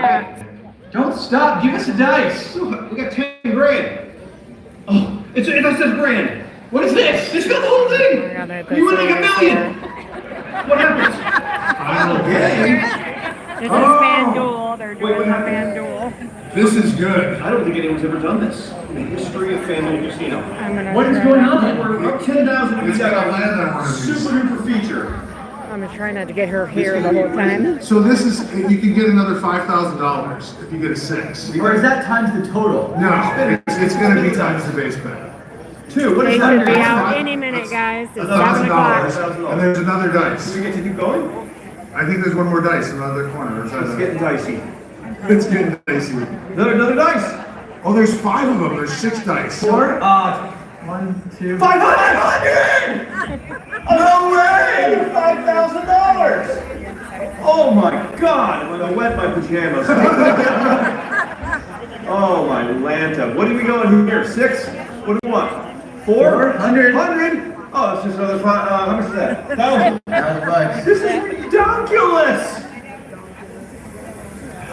that. Don't stop. Give us a dice. We got 10 grand. Oh, it says grand. What is this? This got the whole thing. You win like $1 million. What happens? Final game. This is FanDuel. They're doing the FanDuel. This is good. I don't think anyone's ever done this in the history of FanDuel Casino. What is going on? We're up 10,000. It's got a land on one of these. Super duper feature. I'm gonna try not to get her here the whole time. So this is, you can get another $5,000 if you get a 6. Or is that times the total? No, it's going to be times the base bet. 2. What They is should that? be out any minute, guys. It's 7 o'clock. $1,000. And there's another dice. Do we get to keep going? I think there's one more dice in another corner. It's getting dicey. It's getting dicey. Another dice. Oh, there's 5 of them. There's 6 dice. 4, 1, 2, 500! No way! $5,000! Oh my God! I'm gonna wet my pajamas. Oh my Lanta. What are we going here? 6? What do we want? 400? 100? Oh, it's just another 5. How much is that? 1,000. This is ridiculous!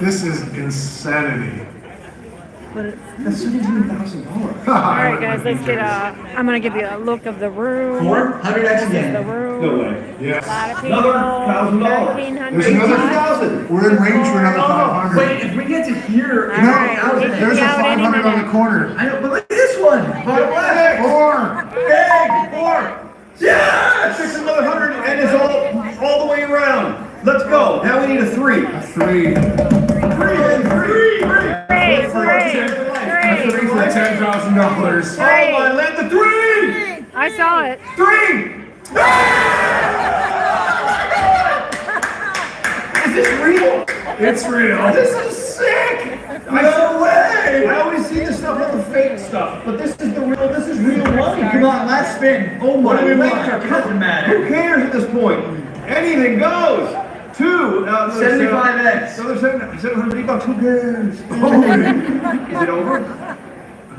This is insanity. That's $17,000. All right, guys, let's get I'm gonna give you a look of the room. 400 X This is the again. room. No way. A Yes. lot of people. Another $1,000. 1,300. There's another 1,000. We're in range for another 500. Wait, if we get to here, All right, No, we'll get there's you a out any 500 on the minute. corner. I know, but look at this one. Bottom left. 4. Big! 4! Yeah! 6 another 100 and it's all the way around. Let's go. Now we need a 3. 3. 3! That's for $10,000. Oh my land, the 3! I saw it. 3! Is this real? It's real. This is sick! No way! I always see this stuff on the fake stuff, but this is real money. Come on, last spin. Oh What my do we God, want? it doesn't matter. Who cares at this point? Anything goes! 2! 75X. Another $750. Who cares? Is it over?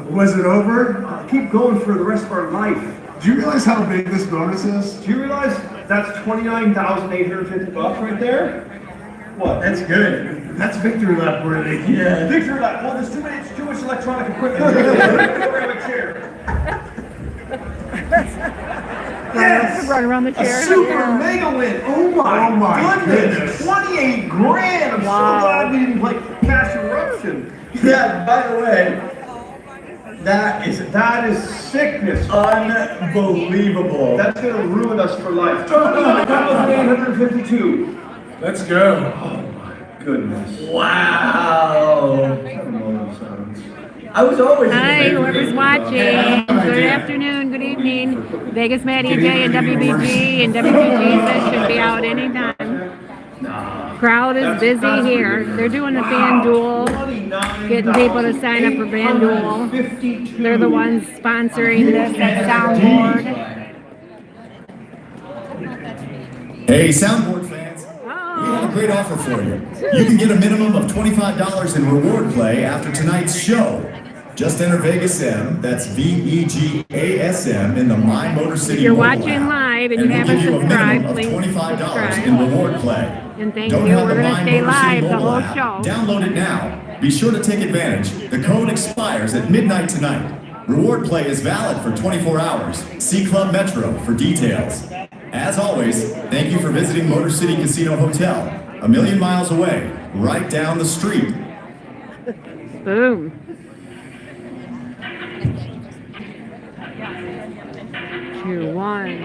Was it over? Keep going for the rest of our life. Do you realize how big this bonus is? Do you realize that's $29,850 right there? What? That's good. That's victory lap worthy. Yeah. Victor, like, well, there's too much electronic equipment. Grab a chair. Yes! Run around the A chair. super mega win. Oh my goodness. 28 grand. I'm so glad we didn't play Cash Eruption. Yeah, by the way, That is sickness. unbelievable. That's gonna ruin us for life. 2,852. Let's go. Goodness. Wow. I was always Hi, whoever's watching. Good afternoon, good evening. Vegas Matt EJ and WBG and WBG says should be out anytime. Crowd is busy here. They're doing the FanDuel, getting people to sign up for FanDuel. They're the ones sponsoring this soundboard. Hey, Soundboard fans, we have a great offer for you. You can get a minimum of $25 in reward play after tonight's show. Just enter VegasM, that's VEGASM, in the My Motor City If you're mobile watching app, live and you we'll haven't give you a subscribed, minimum of please $25 subscribe. in reward play. And thank Don't you. have We're the going to My stay Motor City live the mobile whole app? show. Download it now. Be sure to take advantage. The code expires at midnight tonight. Reward play is valid for 24 hours. See Club Metro for details. As always, thank you for visiting Motor City Casino Hotel, a million miles away, right down the street. Boom. Two, one.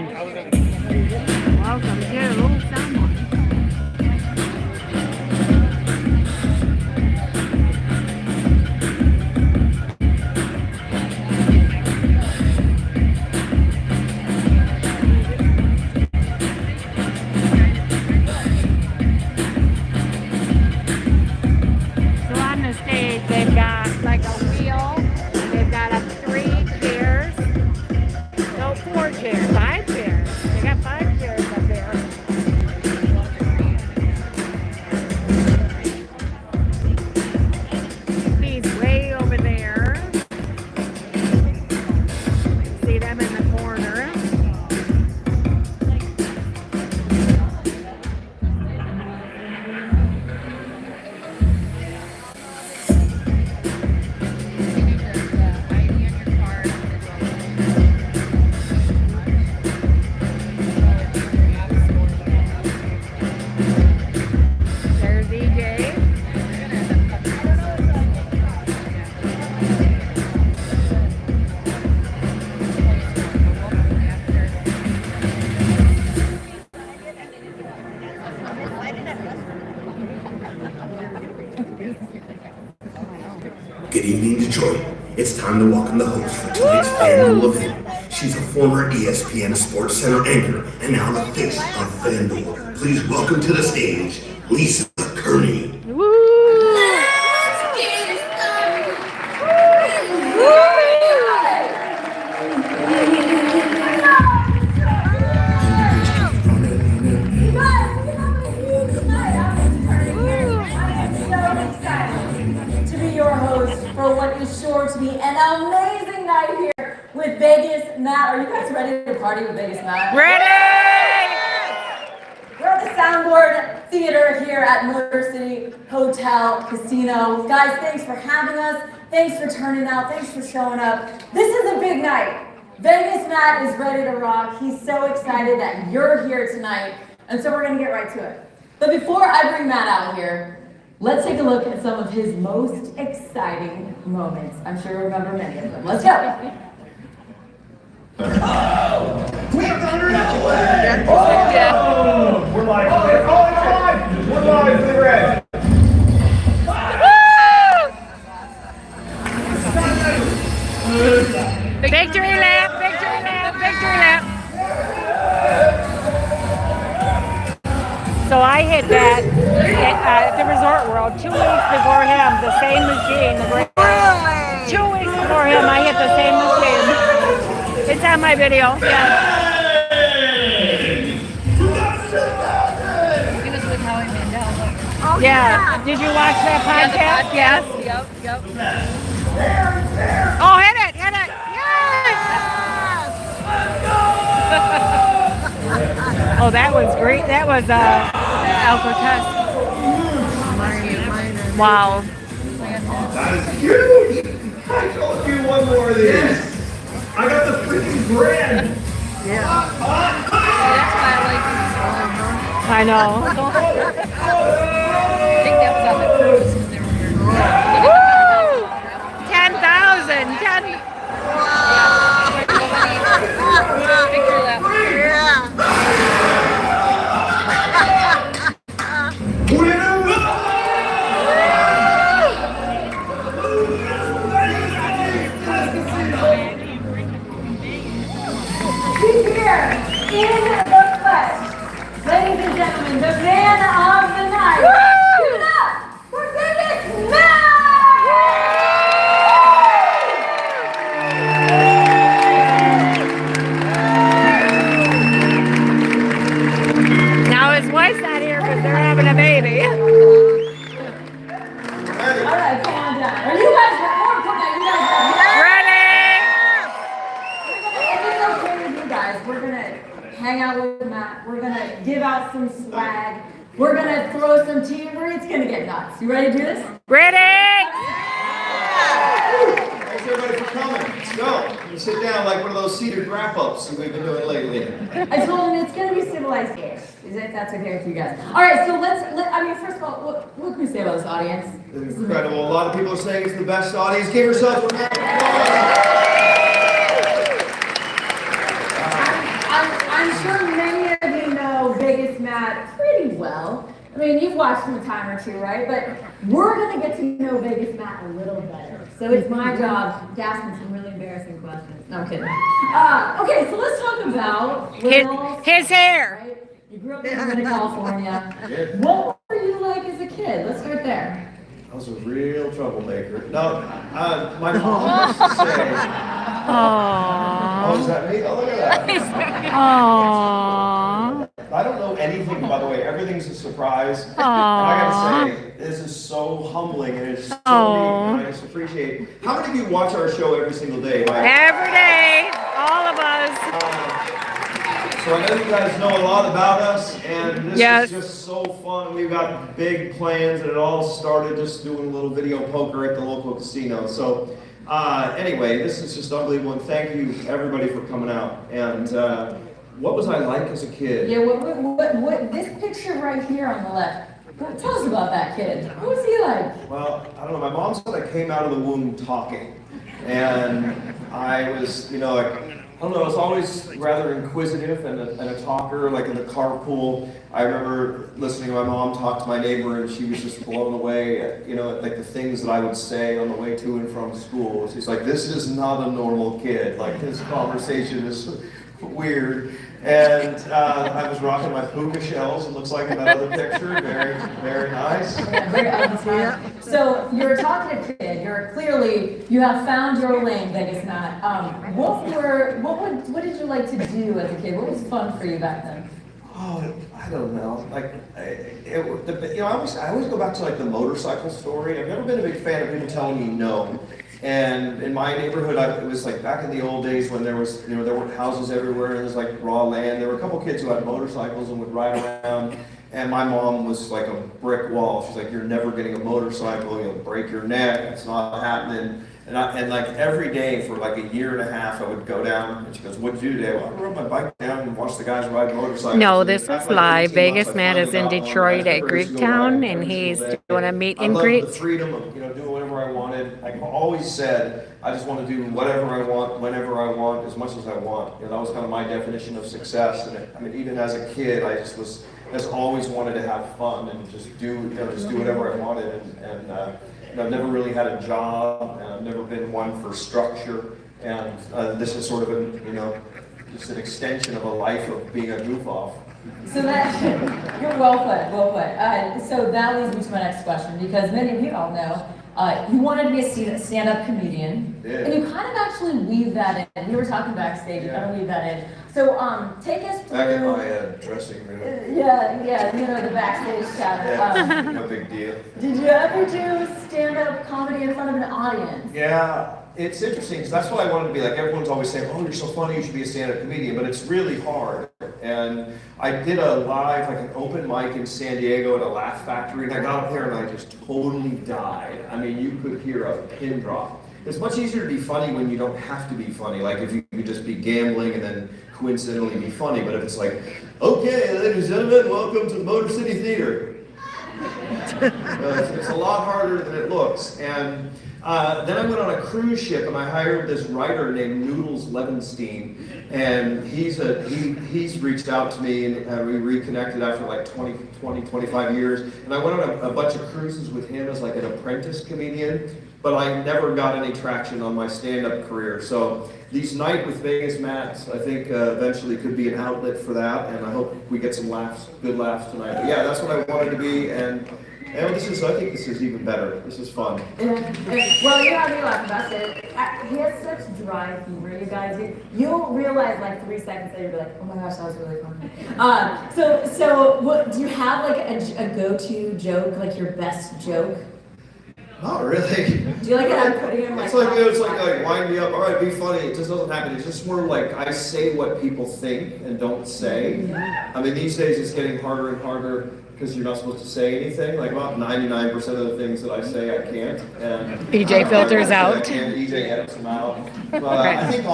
Welcome to someone. So on the stage, they've got like a wheel. They've got up 3 chairs. No, 4 chairs, 5 chairs. They got 5 chairs up there. Good evening, Detroit. It's time to welcome the host for tonight's FanDuel event. She's a former ESPN Sports Center anchor and now the face of FanDuel. Please welcome to the stage, Lisa Kearney. For what is sure to be an amazing night here with Vegas Matt. Are you guys ready to party with Vegas Matt? Ready! We're at the Soundboard Theater here at Motor City Hotel Casino. Guys, thanks for having us. Thanks for turning out. Thanks for showing up. This is a big night. Vegas Matt is ready to rock. He's so excited that you're here tonight. And so we're going to get right to it. But before I bring Matt out here, let's take a look at some of his most exciting moments. I'm sure you remember many of them. Let's go. We have done it away! Oh! We're live. Oh, it's live! We're live for the red. Victory lap, victory lap, victory lap. So I hit that at the Resort World 2 weeks before him, the same machine. 2 weeks before him, I hit the same machine. It's on my video. Yeah. Oh, Yeah. Did you watch that podcast? Yes. Yep. Oh, hit it, hit it. Yes. Oh, that was great. That was Al Cortez. Wow. That is huge! I told you one more of these. I got the freaking brand. I know. Woo! 10,000. 10. In the flesh, ladies and gentlemen, the man of the night. Give it up for Vegas Matt! Now his wife's not here because they're having a baby. All right, come on down. Are you guys ready? If it's okay with you guys, we're gonna hang out with Matt. We're gonna give out some swag. We're gonna throw some tea. It's gonna get nuts. You ready to do this? Ready? Thanks everybody for coming. Let's go. You sit down like one of those seated wrap-ups that we've been doing lately. I told him it's gonna be civilized-ish. Is that that's okay with you guys? All right, so first of all, what can we say about this audience? It's incredible. A lot of people are saying it's the best audience. Give yourself a round of applause. I'm sure many of you know Vegas Matt pretty well. I mean, you've watched him a time or two, right? But we're gonna get to know Vegas Matt a little better. So it's my job to ask him some really embarrassing questions. No, I'm kidding. Okay, so let's talk about His hair. Right? You grew up in Southern California. What were you like as a kid? Let's start there. I was a real troublemaker. No, my mom used to say, Aww. oh, is that me? Oh, look at that. Aww. I don't know anything, by the way. Everything's a surprise. And I Aww. gotta say, this is so humbling and it's so Aw. neat. And I just appreciate it. How many of you watch our show every single day? Every day. All of us. So I know you guys know a lot about us, and this Yes. is just so fun. We've got big plans, and it all started just doing a little video poker at the local casino. So anyway, this is just unbelievable, and thank you everybody for coming out. And what was I like as a kid? Yeah, what this picture right here on the left, tell us about that kid. What was he like? Well, I don't know. My mom said I came out of the womb talking, and I was, like, don't know, I was always rather inquisitive and a talker, like in the carpool. I remember listening to my mom talk to my neighbor, and she was just blown away at, like the things that I would say on the way to and from school. She's like, this is not a normal kid. Like, this conversation is weird. And I was rocking my puka shells, it looks like in that other picture. Very, very nice. Yeah, very undefined. So you're a talkative kid. You have found your lane, Vegas Matt. What did you like to do as a kid? What was fun for you back then? Oh, I don't know. Like, I always go back to like the motorcycle story. I've never been a big fan of people telling me no. And in my neighborhood, it was like back in the old days when there weren't houses everywhere and there was like raw land. There were a couple kids who had motorcycles and would ride around. And my mom was like a brick wall. She's like, you're never getting a motorcycle. You'll break your neck. It's not happening. And like every day for like a year and a half, I would go down and she goes, what'd you do today? Well, I rode my bike down and watched the guys ride motorcycles. No, this is After live. 18 months, Vegas I Matt finally is in got one. Detroit I at used to go Greektown, riding and every he's single day. doing a meet I and love greet. the freedom of doing whatever I wanted. I've always said I just want to do whatever I want, whenever I want, as much as I want. That was kind of my definition of success. And even as a kid, I just always wanted to have fun and just do whatever I wanted. And I've never really had a job, and I've never been one for structure. And this is sort of just an extension of a life of being a goof off. So you're well put. So that leads me to my next question, because many of you all know you wanted to be a stand-up comedian, and you kind of actually weave that in. We were talking backstage, you kind of weave that in. So take us through. Back in my dressing room. Yeah, the backstage chatter. Yeah, no big deal. Did you ever do stand-up comedy in front of an audience? Yeah. It's interesting because that's what I wanted to be like. Everyone's always saying, oh, you're so funny, you should be a stand-up comedian, but it's really hard. And I did a live, like an open mic in San Diego at a Laugh Factory, and I got up there and I just totally died. I mean, you could hear a pin drop. It's much easier to be funny when you don't have to be funny, like if you could just be gambling and then coincidentally be funny, but if it's like, okay, ladies and gentlemen, welcome to the Motor City Theater. It's a lot harder than it looks. And then I went on a cruise ship and I hired this writer named Noodles Levenstein, and he's reached out to me, and we reconnected after like 25 years. And I went on a bunch of cruises with him as like an apprentice comedian, but I never got any traction on my stand-up career. So these Night with Vegas Matts, I think eventually could be an outlet for that, and I hope we get some good laughs tonight. But yeah, that's what I wanted to be, and I think this is even better. This is fun. Well, you have me laughing. That's it. He has such dry humor, you guys. You'll realize like 3 seconds later, you'll be like, oh my gosh, that was really funny. So what, do you have like a go-to joke, like your best joke? Not really. Do you like it? I'm putting in like. It's like wind me up. All right, be funny. It just doesn't happen. It's just more like I say what people think and don't say. I mean, these days it's getting harder and harder because you're not supposed to say anything. Like about 99% of the things that I say, I can't. And EJ filters out. EJ edits them out. But I think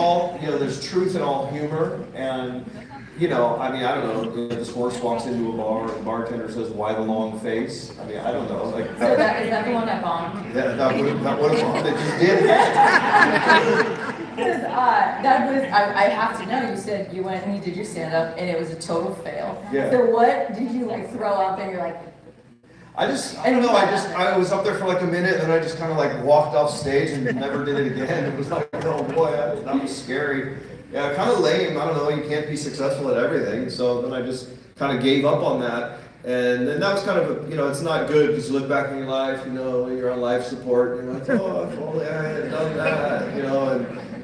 there's truth in all humor, and. I mean, I don't know, this horse walks into a bar and the bartender says, why the long face? I mean, I don't know. Like, is that the one that bombed? That would have bombed. It just did. Because I have to know, you said you went and you did your stand-up and it was a total fail. Yeah. So what did you like throw up and you're like? I don't know, I was up there for like a minute and then I just kind of like walked off stage and never did it again. It was like, oh boy, that was scary. Yeah, kind of lame. I don't know, you can't be successful at everything. So then I just kind of gave up on that. And then that was kind of, it's not good because you look back in your life, you're on life support, and you're like, oh, if only I had done that,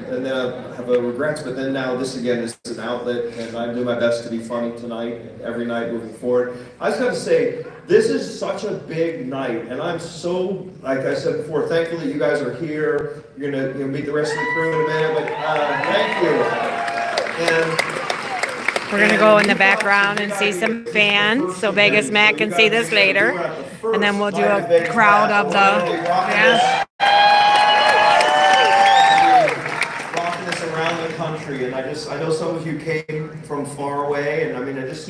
and then I have regrets. But then now this again is an outlet, and I'm doing my best to be funny tonight, every night moving forward. I just got to say, this is such a big night, and I'm so, like I said before, thankful that you guys are here. You're gonna meet the rest of the crew in a minute, but thank you. And we're gonna go in the background and see some fans, so Vegas Matt can see this later, and then we'll do a crowd of the. Rocking this around the country, and I know some of you came from far away, and I mean, it's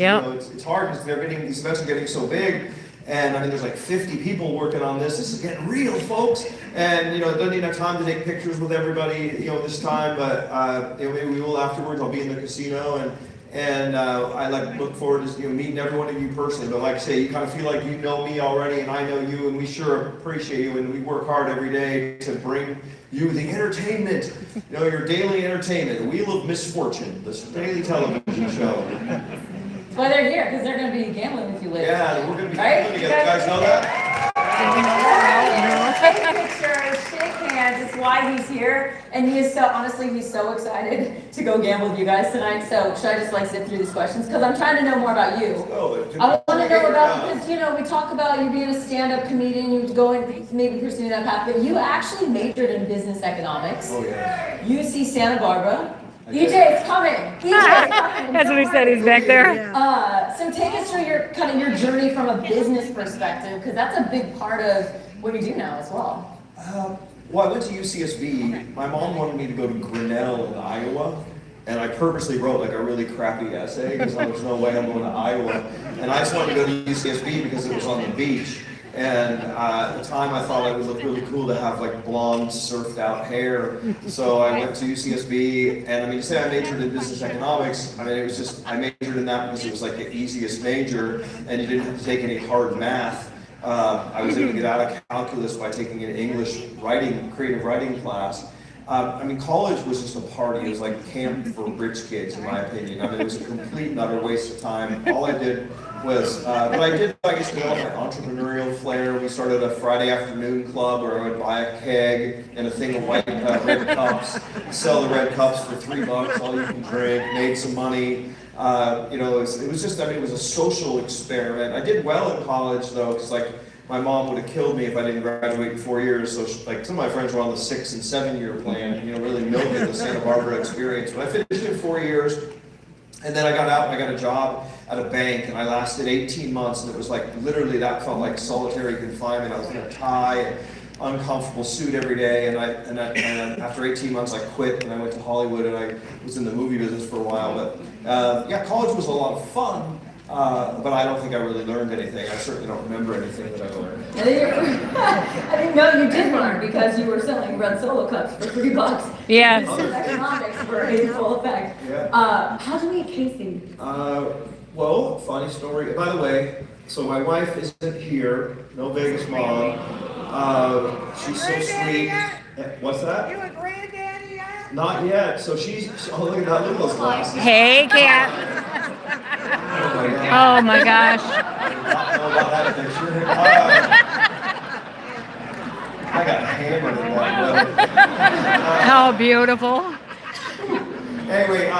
hard because these events are getting so big. And I mean, there's like 50 people working on this. This is getting real, folks. And you know, it doesn't even have time to take pictures with everybody, you know, this time. But you know, maybe we will afterwards. I'll be in the casino, and I like look forward to meeting every one of you personally. But like I say, you kind of feel like you know me already, and I know you, and we sure appreciate you. And we work hard every day to bring you the entertainment, you know, your daily entertainment, the Wheel of Misfortune, this daily television show. That's why they're here, because they're going to be gambling with you later. Yeah, we're going to be Right? gambling together. You guys know that? Take pictures, shake hands. It's why he's here, and he is so honestly, he's so excited to go gamble with you guys tonight. So should I just like zip through these questions because I'm trying to know more about you. I want to know about because you know we talk about you being a stand-up comedian, you going maybe pursuing that path, but you actually majored in business economics. Oh yeah. UC Santa Barbara. EJ's coming. EJ's coming. That's what he said. He's back there. So take us through your kind of your journey from a business perspective, because that's a big part of what you do now as well. Well, I went to UCSB. My mom wanted me to go to Grinnell in Iowa, and I purposely wrote like a really crappy essay because there's no way I'm going to Iowa. And I just wanted to go to UCSB because it was on the beach. And at the time, I thought it would look really cool to have like blonde, surfed out hair. So I went to UCSB, and I mean, to say I majored in business economics, I mean, it was just, I majored in that because it was like the easiest major, and you didn't have to take any hard math. I was able to get out of calculus by taking an English writing, creative writing class. I mean, college was just a party. It was like camp for rich kids, in my opinion. I mean, it was a complete and utter waste of time. All I did was, but I did, I guess, develop my entrepreneurial flair. We started a Friday afternoon club where I would buy a keg and a thing of white red cups, sell the red cups for $3, all you can drink, made some money. You know, it was just, I mean, it was a social experiment. I did well in college, though, because, like, my mom would have killed me if I didn't graduate in 4 years. So, like, some of my friends were on the 6- and 7-year plan, you know, really milking the Santa Barbara experience. But I finished in 4 years, and then I got out and I got a job at a bank, and I lasted 18 months, and it was like, literally, that felt like solitary confinement. I was in a tie, and uncomfortable suit every day, and after 18 months, I quit, and I went to Hollywood, and I was in the movie business for a while. But yeah, college was a lot of fun. But I don't think I really learned anything. I certainly don't remember anything that I learned. I think no, you did learn because you were selling red Solo cups for $3. Yeah. Business economics were in full effect. Yeah. How do we meet Casey? Well, funny story. By the way, so my wife isn't here. No Vegas mom. She's so sweet. What's that? You a granddaddy yet? Not yet. So she's. Oh, look at that! Look at those glasses. Hey, Kat. Oh my gosh. I don't know about that picture. I got hammered in that. How beautiful. Anyway,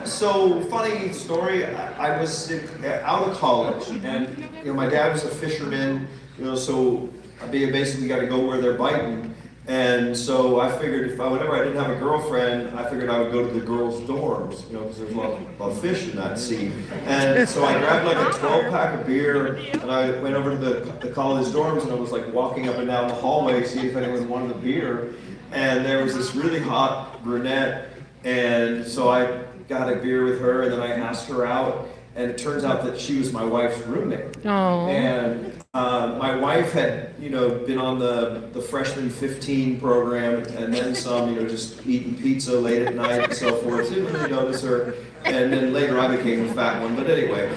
so funny story. I was out of college, and you know my dad was a fisherman. You know, so I basically got to go where they're biting. And so I figured whenever I didn't have a girlfriend, I figured I would go to the girls' dorms, you know, because there's a lot of fish in that sea. And so I grabbed like a 12-pack of beer, and I went over to the college dorms, and I was like walking up and down the hallway to see if anyone wanted a beer. And there was this really hot brunette, and so I got a beer with her, and then I asked her out. And it turns out that she was my wife's roommate. Oh. And my wife had, you know, been on the freshman 15 program and then some, you know, just eating pizza late at night and so forth. Didn't really notice her. And then later I became a fat one. But anyway,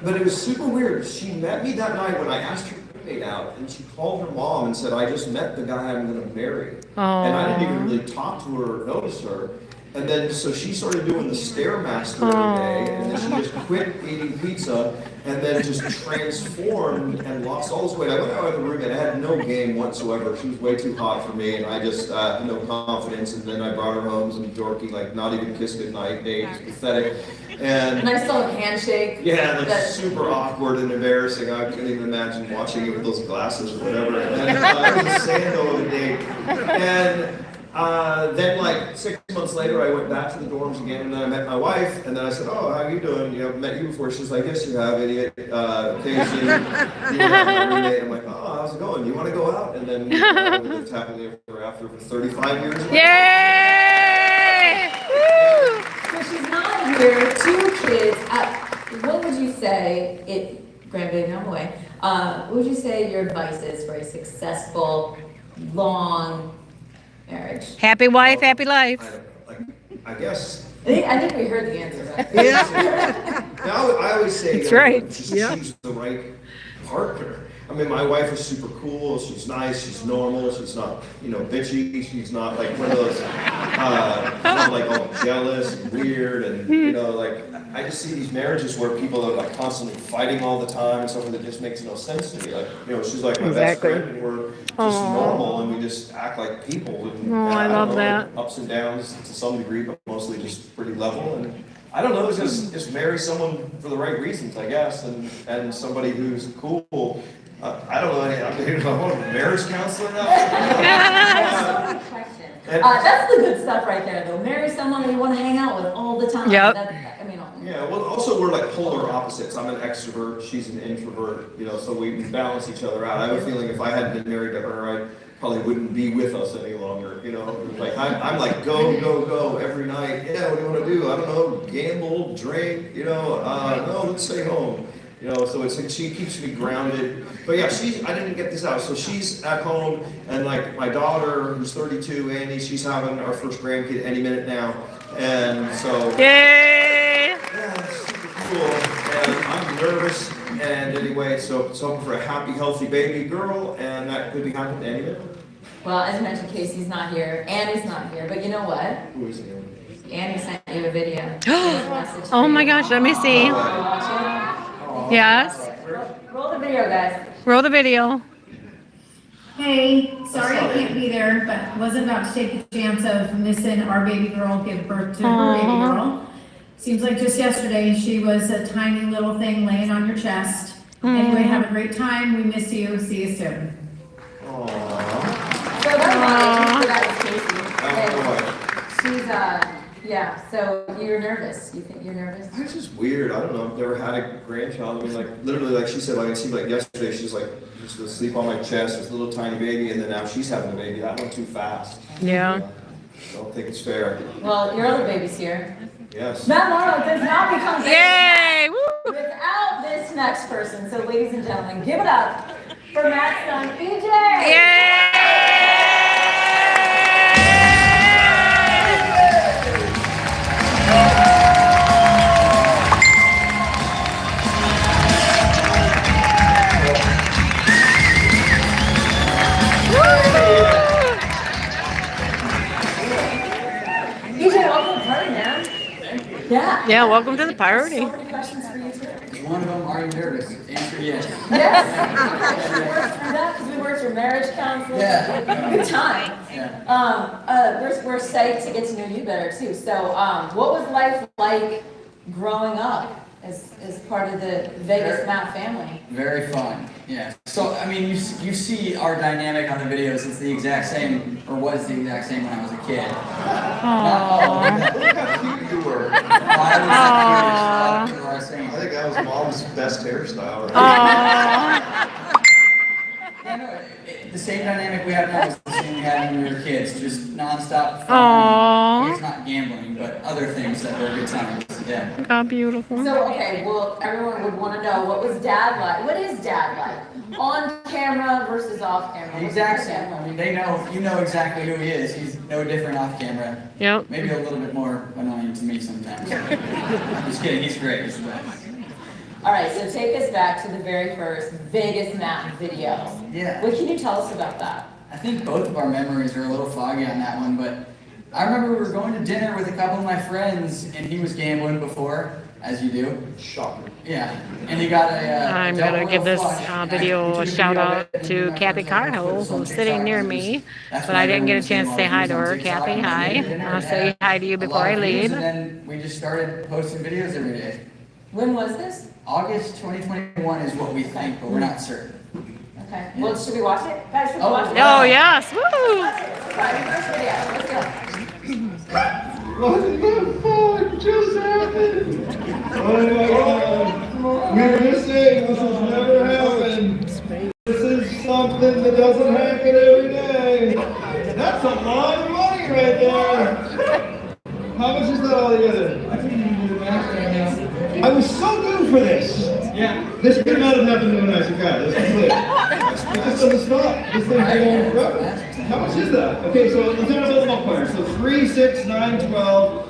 but it was super weird. She met me that night when I asked her roommate out, and she called her mom and said, "I just met the guy I'm going to marry." Oh. And I didn't even really talk to her or notice her. And then, so she started doing the Stairmaster every day, and then she just quit eating pizza, and then just transformed and lost all this weight. I went out with a roommate, I had no game whatsoever. She was way too hot for me, and I just had no confidence, and then I brought her home some dorky, like, not even kiss goodnight date. It was pathetic. And Nice little handshake. yeah, that's super awkward and embarrassing. I couldn't even imagine watching it with those glasses or whatever. And then it was a Sando date. And then like 6 months later, I went back to the dorms again, and then I met my wife, and then I said, "Oh, how you doing? You know, I've met you before." She's like, "Yes, you have, idiot. Casey, you have my roommate." I'm like, "Oh, how's it going? You want to go out?" And then we lived happily ever after for 35 years. Yay! Woo! So she's not here, 2 kids. What would you say grandbaby on the way, what would you say your advice is for a successful, long marriage? Happy wife, happy life. I guess. I think we heard the answer. Right? Yeah. Now, I always say, That's right. just Yeah. choose the right partner. I mean, my wife is super cool. She's nice. She's normal. She's not, bitchy. She's not like one of those, not like all jealous and weird and like I just see these marriages where people are like constantly fighting all the time and stuff, and it just makes no sense to me. Like, she's like my best Exactly. friend, and we're just Aw. normal, and we just act like people. And, I don't love know, that. Ups and downs to some degree, but mostly just pretty level. And I don't know, just marry someone for the right reasons, I guess, and somebody who's cool. I don't know any. I'm a marriage counselor now. That's the good stuff right there, though. Marry someone that you want to hang out with all the time. Yep. Yeah, well, also we're like polar opposites. I'm an extrovert, she's an introvert, so we balance each other out. I have a feeling if I hadn't been married to her, I probably wouldn't be with us any longer, Like, I'm like, go, every night. Yeah, what do you want to do? I don't know, gamble, drink, no, let's stay home. So she keeps me grounded. But yeah, I didn't get this out. So she's at home, and like my daughter, who's 32, Annie, she's having our first grandkid any minute now. And so... Yay! Yeah, it's super cool. And I'm nervous. And anyway, so hoping for a happy, healthy baby girl, and that could be happening any minute. Well, as I mentioned, Casey's not here, Annie's not here, but you know what? Who is here? Annie sent you a video. Oh my gosh, let me see. Yes. Roll the video, guys. Roll the video. Hey, sorry I can't be there, but wasn't about to take the chance of missing our baby girl give birth to her baby girl. Seems like just yesterday she was a tiny little thing laying on your chest. Anyway, have a great time. We miss you. See you soon. Aww. So that was Casey. Oh, boy. She's so you're nervous. You think you're nervous? It's just weird. I don't know. I've never had a grandchild. I mean, like, literally, like she said, like, it seemed like yesterday she's like, just asleep on my chest, this little tiny baby, and then now she's having a baby. That went too fast. Yeah. I don't think it's fair. Well, your other baby's here. Yes. Matt Marlowe does not become Yay! Woo! without this next person. So, ladies and gentlemen, give it up for Matt's son, EJ. Yay! EJ, welcome to the party, man. Yeah. Yeah, welcome to the party. So many questions for you too. One of them, are you nervous? Answer yes. Yes. We worked through that because we worked through marriage counseling. Yeah. Good time. Yeah. We're psyched to get to know you better too. So, what was life like growing up as part of the Vegas Matt family? Very fun. Yeah. So, I mean, you see our dynamic on the videos. It's the exact same, or was the exact same when I was a kid. Aww. Look how cute you were. Aww. I think that was mom's best hairstyle, right? Aww. Yeah, no, the same dynamic we have now is the same we had when we were kids. Just nonstop fun. Aww. It's not gambling, but other things that were good times. Yeah. How beautiful. So, okay, well, everyone would want to know, what was Dad like? What is Dad like? On camera versus off camera? What's Exactly. your dad like? I mean, you know exactly who he is. He's no different off camera. Yep. Maybe a little bit more annoying to me sometimes. Just kidding. He's great. He's the best. All right, so take us back to the very first Vegas Matt video. Yeah. What can you tell us about that? I think both of our memories are a little foggy on that one, but I remember we were going to dinner with a couple of my friends, and he was gambling before, as you do. Shocking. Yeah, and he got a. I'm double going to give this flush, and I video took a shout of out it, and to then I Kathy posted it Carhill, on who's TikTok. sitting near me, but I didn't get a chance to say hi to her. Kathy, hi. I'll say hi to you before I leave. And then we just started posting videos every day. When was this? August 2021 is what we think, but we're not certain. Okay. Well, should we watch it? Guys, should we Oh, watch it? Oh, yes. Woo! Let's go. What the fuck just happened? Oh my god. We're missing. This has never happened. This is something that doesn't happen every day. That's a lot of money right there. How much is that all together? I think you can do the math right now. I was so due for this. Yeah. This could not have happened to a nicer guy. Let's be clear. It just doesn't stop. This thing's going on forever. How much is that? Okay, so let's have a little multiplier. So 3, 6, 9, 12,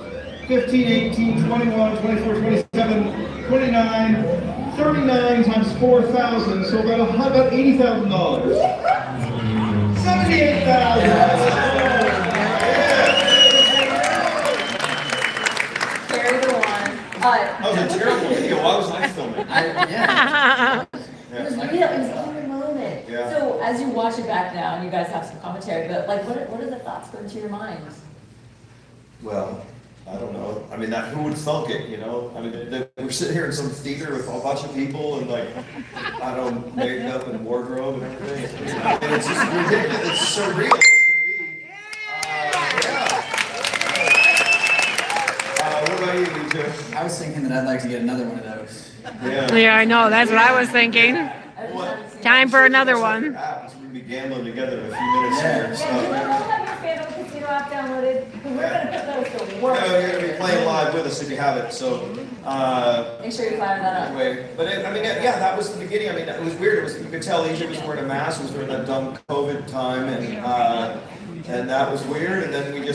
15, 18, 21, 24, 27, 29, 39 times 4,000. So about $80,000. 78,000. That was a terrible video. Why was I filming? It was real. It was in the moment. Yeah. So as you watch it back now, and you guys have some commentary, but like, what are the thoughts going through your minds? Well, I don't know. I mean, who would have thunk it, you know? I mean, we're sitting here in some theater with a bunch of people and like, I don't know, makeup and wardrobe and everything. And it's just ridiculous. It's surreal. What about you, Lisa? I was thinking that I'd like to get another one of those. Yeah, I know. That's what I was thinking. Time for another one. We're going to be gambling together in a few minutes here. So. Yeah, do you all have your FanDuel Casino app downloaded? Because we're going to put those to work. Yeah, you're going to be playing live with us if you have it. So, make sure you fire that up. anyway, but that was the beginning. I mean, it was weird. You could tell EJ was wearing a mask. It was during that dumb COVID time, and that was weird. And then then we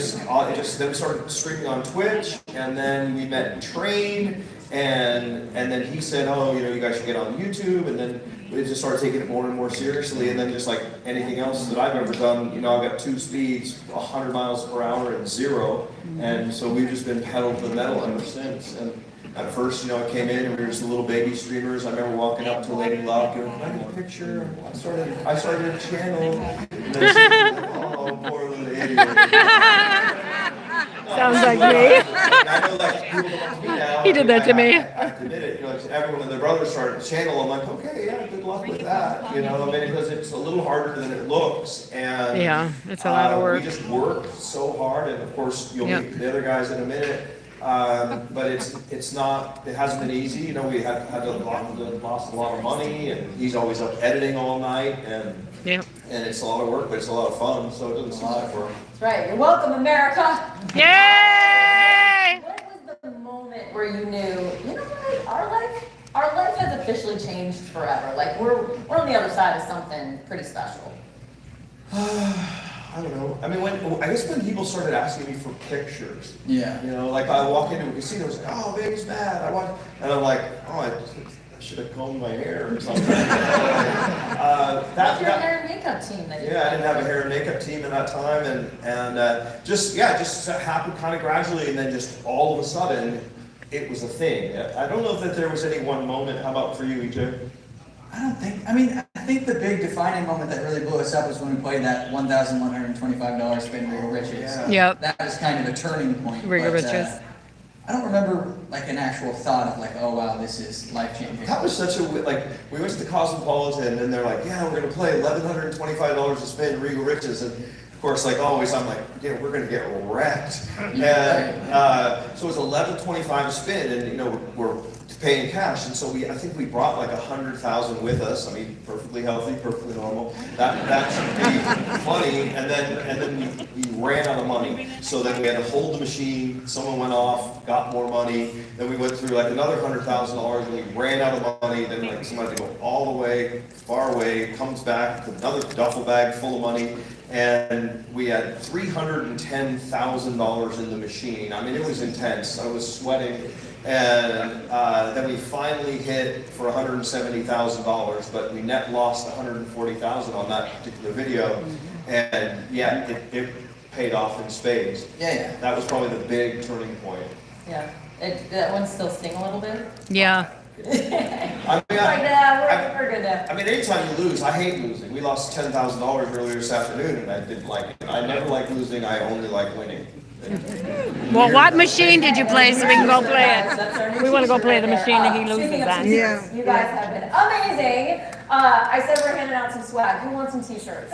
started streaming on Twitch, and then we met and trained, and then he said, oh, you guys should get on YouTube, and then we just started taking it more and more seriously, and then just like anything else that I've ever done, I've got 2 speeds, 100 miles per hour and 0, and so we've just been pedal to the metal ever since. And at first, I came in and we were just little baby streamers. I remember walking up to Lady Love, going, "Can I get a picture?" I started a channel. And then she was like, "Oh, poor little idiot." Sounds like me. I know, like, people come up to me now. He did that to me. I have to admit it. Everyone and their brothers started a channel. I'm like, okay, yeah, good luck with that. Because it's a little harder than it looks. And Yeah, it's a lot of work. We just work so hard, and of course, you'll meet the other guys in a minute. But it hasn't been easy. We had lost a lot of money, and he's always up editing all night, and it's a lot of work, but it's a lot of fun, so it doesn't suck for him. That's right. You're welcome, America. Yay! What was the moment where you knew, what, our life has officially changed forever. Like we're on the other side of something pretty special. I don't know. I mean, I guess when people started asking me for pictures. Yeah. Like I walk into a casino, it's like, "Oh, Vegas mad." And I'm like, "Oh, I should have combed my hair or something." What's your hair and makeup team that you I didn't have a hair and makeup team at that time, and just happened kind of gradually, and then just all of a sudden, it was a thing. I don't know if there was any one moment. How about for you, EJ? I think the big defining moment that really blew us up was when we played that $1,125 spin Regal Riches. Yep. That was kind of a turning point. Regal Riches. I don't remember like an actual thought of like, oh wow, this is life changing. That was such a we went to the Cosmopolitan, and they're like, yeah, we're gonna play $1,125 to spin Regal Riches, and of course, like always, I'm like, yeah, we're gonna get wrecked. And so it was $11.25 to spin, and we're paying cash, and so I think we brought like 100,000 with us. I mean, perfectly healthy, perfectly normal. That should be funny. And then we ran out of money. So then we had to hold the machine. Someone went off, got more money. Then we went through like another $100,000, and we ran out of money. Then like somebody had to go all the way, far away, comes back with another duffel bag full of money. And we had $310,000 in the machine. I mean, it was intense. I was sweating. And then we finally hit for $170,000, but we net lost $140,000 on that particular video. And it paid off in spades. Yeah. That was probably the big turning point. Yeah. That one still sting a little bit? Yeah. We're good now. I mean, anytime you lose, I hate losing. We lost $10,000 earlier this afternoon, and I didn't like it. I never like losing. I only like winning. Well, what machine did you play so we can go play it? We want to go play the machine that he loses on. Yeah. You guys have been amazing. I said we're handing out some swag. Who wants some t-shirts?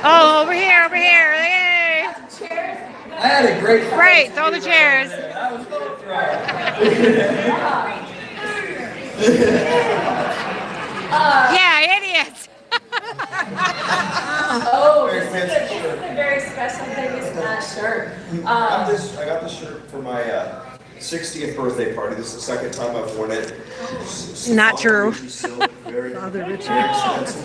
Oh, over here, over here. Yay. I had a great time. Great, throw the chairs. I was going to throw. Yeah, idiots. Oh, this is a very special Vegas shirt. I got this shirt for my 60th birthday party. This is the second time I've worn it. Not true. Silk, very expensive.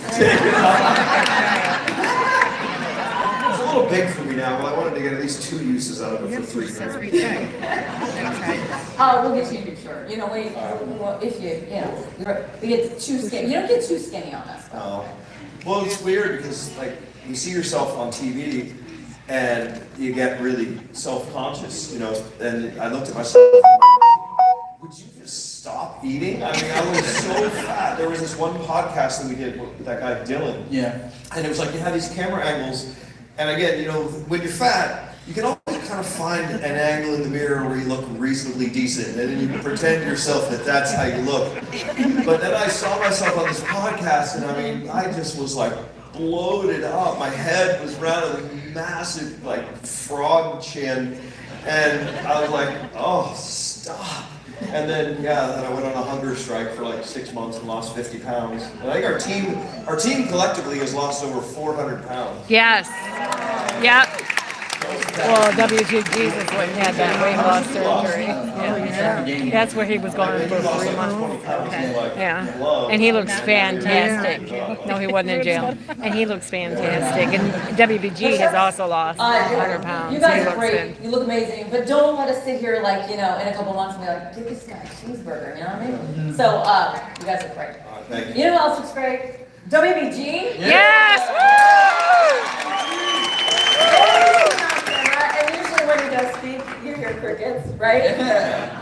It's a little big for me now, but I wanted to get at least 2 uses out of it for $3. We'll get you a new shirt. You know, if we get too skinny. You don't get too skinny on us. Oh. Well, it's weird because like you see yourself on TV and you get really self-conscious, you know, and I looked at myself and I'm like, would you just stop eating? I mean, I was so fat. There was this one podcast that we did with that guy Dylan. Yeah. And it was like you had these camera angles, and again, you know, when you're fat, you can always kind of find an angle in the mirror where you look reasonably decent, and then you can pretend to yourself that that's how you look. But then I saw myself on this podcast, and I mean, I just was like bloated up. My head was round with a massive like frog chin, and I was like, oh, stop. And then I went on a hunger strike for like 6 months and lost 50 pounds. And I think our team collectively has lost over 400 pounds. Yes. Yep. Well, WG Jesus went and had that weight loss surgery. Yeah. That's where he was going for 3 months. Yeah. And he looks fantastic. No, he wasn't in jail. And he looks fantastic. And WBG has also lost 100 pounds. You guys are great. You look amazing. But don't let us sit here like, you know, in a couple months and be like, give this guy a cheeseburger. You know what I mean? So, you guys look great. Thank you. You know who else looks great? WBG? Yes! And usually when he does speak, you hear crickets, right?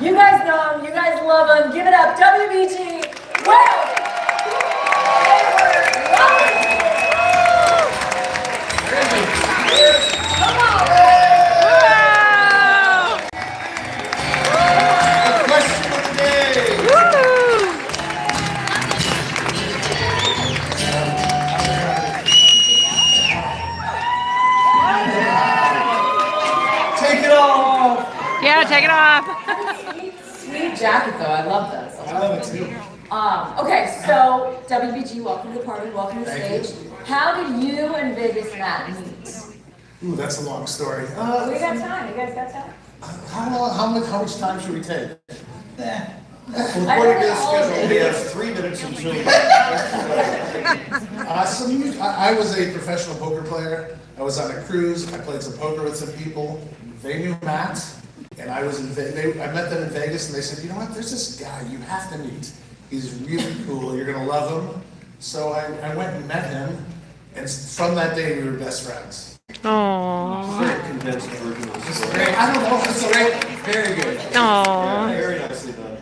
You guys know him, you guys love him. Give it up, WBG. Well, come on. Question of the day. Take it off. Yeah, take it off. Sweet jacket though, I love this. I love it too. Okay, so WBG, welcome to the party, welcome to the stage. How did you and Vegas Matt meet? Ooh, that's a long story. We got time, you guys got time? How much time should we take? According to this schedule, we have 3 minutes until. I was a professional poker player. I was on a cruise. I played some poker with some people. They knew Matt, and I was in I met them in Vegas, and they said, you know what? There's this guy you have to meet. He's really cool. You're gonna love him. So I went and met him, and from that day we were best friends. Aww. Very condensed version of the story. I don't know if it's great. Very good. Aww. Very nicely done.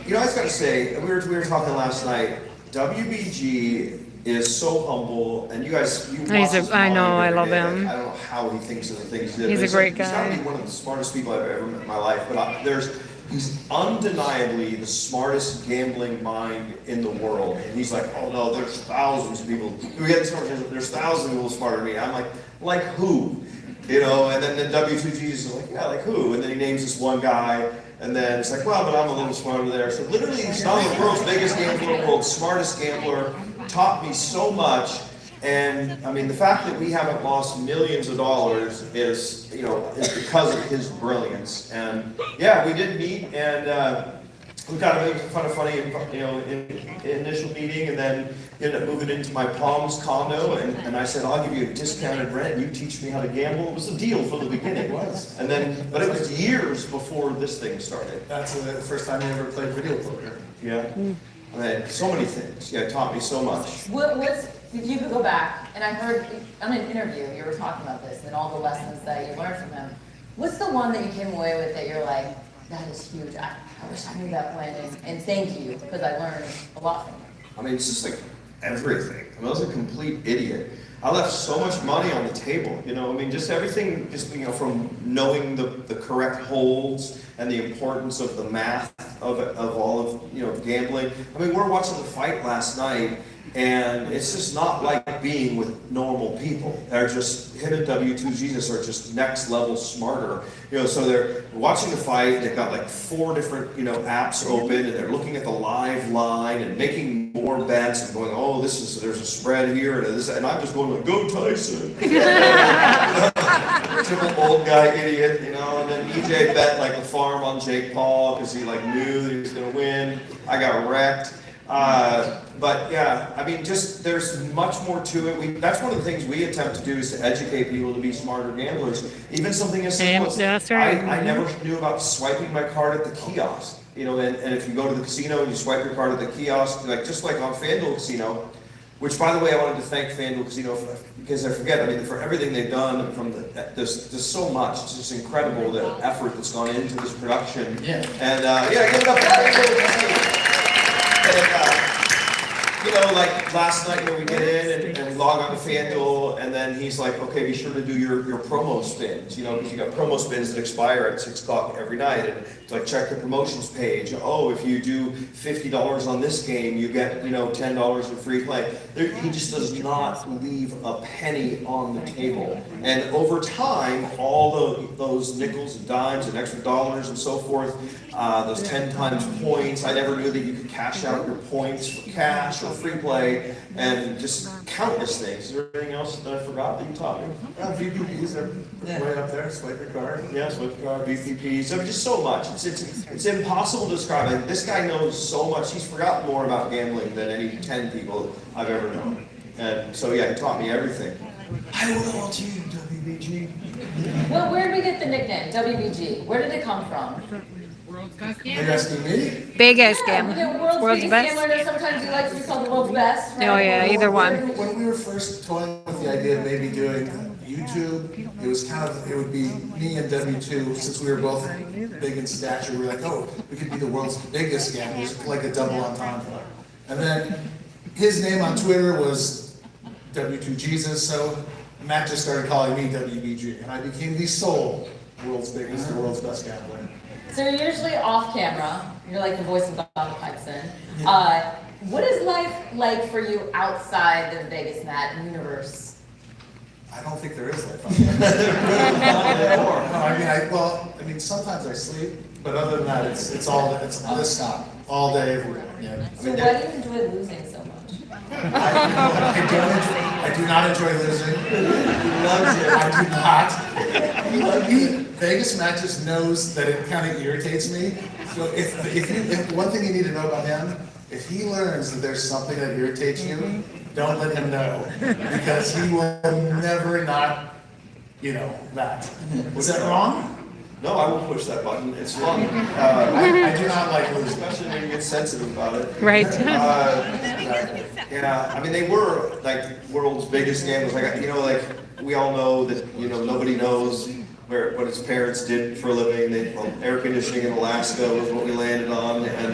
You know, I just got to say, we were talking last night. WBG is so humble, and you guys, I know, I love him. I don't know how he thinks of the things he did. He's a great He's got to guy. be one of the smartest people I've ever met in my life. But he's undeniably the smartest gambling mind in the world. And he's like, oh no, there's thousands of people. We get this conversation, there's thousands of people smarter than me. I'm like who? You know, and then W2G is like, yeah, like who? And then he names this one guy. And then it's like, well, but I'm a little smarter there. So literally, he's not the world's biggest gambler, the world's smartest gambler, taught me so much. And I mean, the fact that we haven't lost millions of dollars is because of his brilliance. And yeah, we did meet, and we got a funny, initial meeting, and then ended up moving into my Palms condo, and I said, I'll give you a discounted rent, and you teach me how to gamble. It was a deal from the beginning. It was. And then, but it was years before this thing started. That's the first time I ever played video poker. Yeah. I mean, so many things. Yeah, it taught me so much. If you could go back, and I heard on an interview you were talking about this and all the lessons that you learned from him. What's the one that you came away with that you're like, that is huge. I wish I knew that plan, and thank you, because I learned a lot from you. I mean, it's just like everything. I was a complete idiot. I left so much money on the table, I mean, just everything, from knowing the correct holds and the importance of the math of all of gambling. I mean, we're watching the fight last night, and it's just not like being with normal people. They're just, him and W2 Jesus are just next level smarter. So they're watching the fight, they've got like 4 different, apps open, and they're looking at the live line and making more bets and going, oh, there's a spread here, and I'm just going like, go Tyson. Typical old guy idiot, and then EJ bet like the farm on Jake Paul because he like knew that he was gonna win. I got wrecked. But yeah, I mean, just there's much more to it. That's one of the things we attempt to do is to educate people to be smarter gamblers. Even something as simple as That's right. I never knew about swiping my card at the kiosk. And if you go to the casino and you swipe your card at the kiosk, just like on FanDuel Casino, which by the way, I wanted to thank FanDuel Casino because I forget, for everything they've done from there's so much. It's just incredible the effort that's gone into this production. Yeah. And give it up for FanDuel Casino. And, like last night when we get in and we log on to FanDuel, and then he's like, okay, be sure to do your promo spins, because you got promo spins that expire at 6 o'clock every night, and to check the promotions page. Oh, if you do $50 on this game, you get, $10 in free play. He just does not leave a penny on the table. And over time, all those nickels and dimes and extra dollars and so forth, those 10 times points. I never knew that you could cash out your points for cash or free play, and just countless things. Is there anything else that I forgot that you taught me? VPPs are way up there, swipe your card. Yeah, swipe your card, VPPs. I mean, just so much. It's impossible to describe. Like, this guy knows so much. He's forgotten more about gambling than any 10 people I've ever known. And so yeah, he taught me everything. I owe it all to you, WBG. Well, where did we get the nickname, WBG? Where did it come from? Are you asking me? Biggest Yeah, gambler. world's biggest best. gambler. Sometimes you like to be called the world's best, right? Oh yeah, either one. When we were first toying with the idea of maybe doing YouTube, it would be me and W2, since we were both big in stature, we were like, oh, we could be the world's biggest gamblers, like a double entendre. And then his name on Twitter was W2 Jesus, so Matt just started calling me WBG, and I became the sole world's biggest, the world's best gambler. So you're usually off camera. You're like the voice of God that pipes in. What is life like for you outside the Vegas Matt universe? I don't think there is life on No, I mean, sometimes I sleep, but other than that, it's nonstop, all day, every day. Yeah. So why do you enjoy losing so much? I do not enjoy losing. He loves it. I do not. Vegas Matt just knows that it kind of irritates me. So if one thing you need to know about him, if he learns that there's something that irritates you, don't let him know, because he will never not, that. Was that wrong? No, I will push that button. It's fun. I do not like losing. Especially when you get sensitive about it. Right. Yeah, I mean, they were like world's biggest gamblers. Like we all know that nobody knows what his parents did for a living. Air conditioning in Alaska was what we landed on, and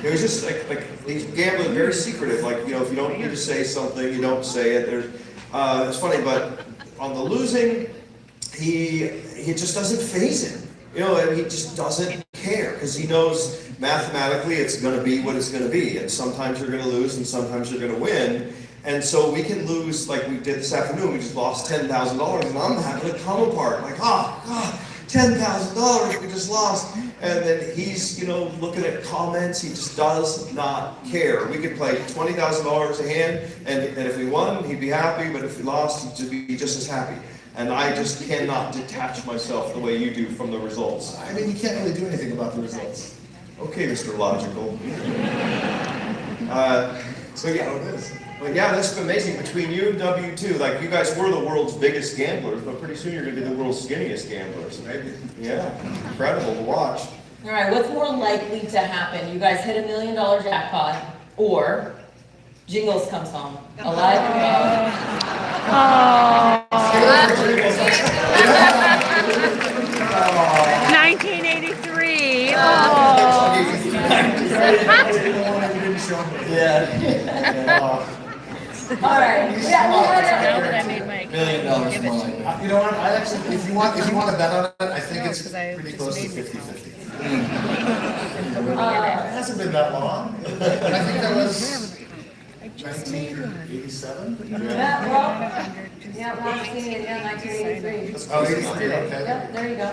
it was just like these gamblers are very secretive. Like if you don't need to say something, you don't say it. It's funny, but on the losing, he just doesn't faze him. And he just doesn't care because he knows mathematically it's going to be what it's going to be, and sometimes you're going to lose and sometimes you're going to win. And so we can lose, like we did this afternoon. We just lost $10,000, and I'm having a come apart. Like, oh God, $10,000 we just lost. And then he's, looking at comments. He just does not care. We could play $20,000 a hand, and if we won, he'd be happy. But if we lost, he'd be just as happy. And I just cannot detach myself the way you do from the results. I mean, you can't really do anything about the results. Okay, Mr. Logical. So yeah, it is. But yeah, that's amazing. Between you and W2, like you guys were the world's biggest gamblers, but pretty soon you're going to be the world's skinniest gamblers. Maybe. Yeah, incredible to watch. All right, what's more likely to happen? You guys hit $1 million jackpot, or Jingles comes home alive and well? 1983. Yeah. All right. Now that I made my $1 million more likely. You know what, I actually, if you want to bet on it, I think it's pretty close to 50-50. It hasn't been that long. I think that was 1987? Yeah, well, I've seen it, 1983. Oh, 83, okay. Yep, there you go.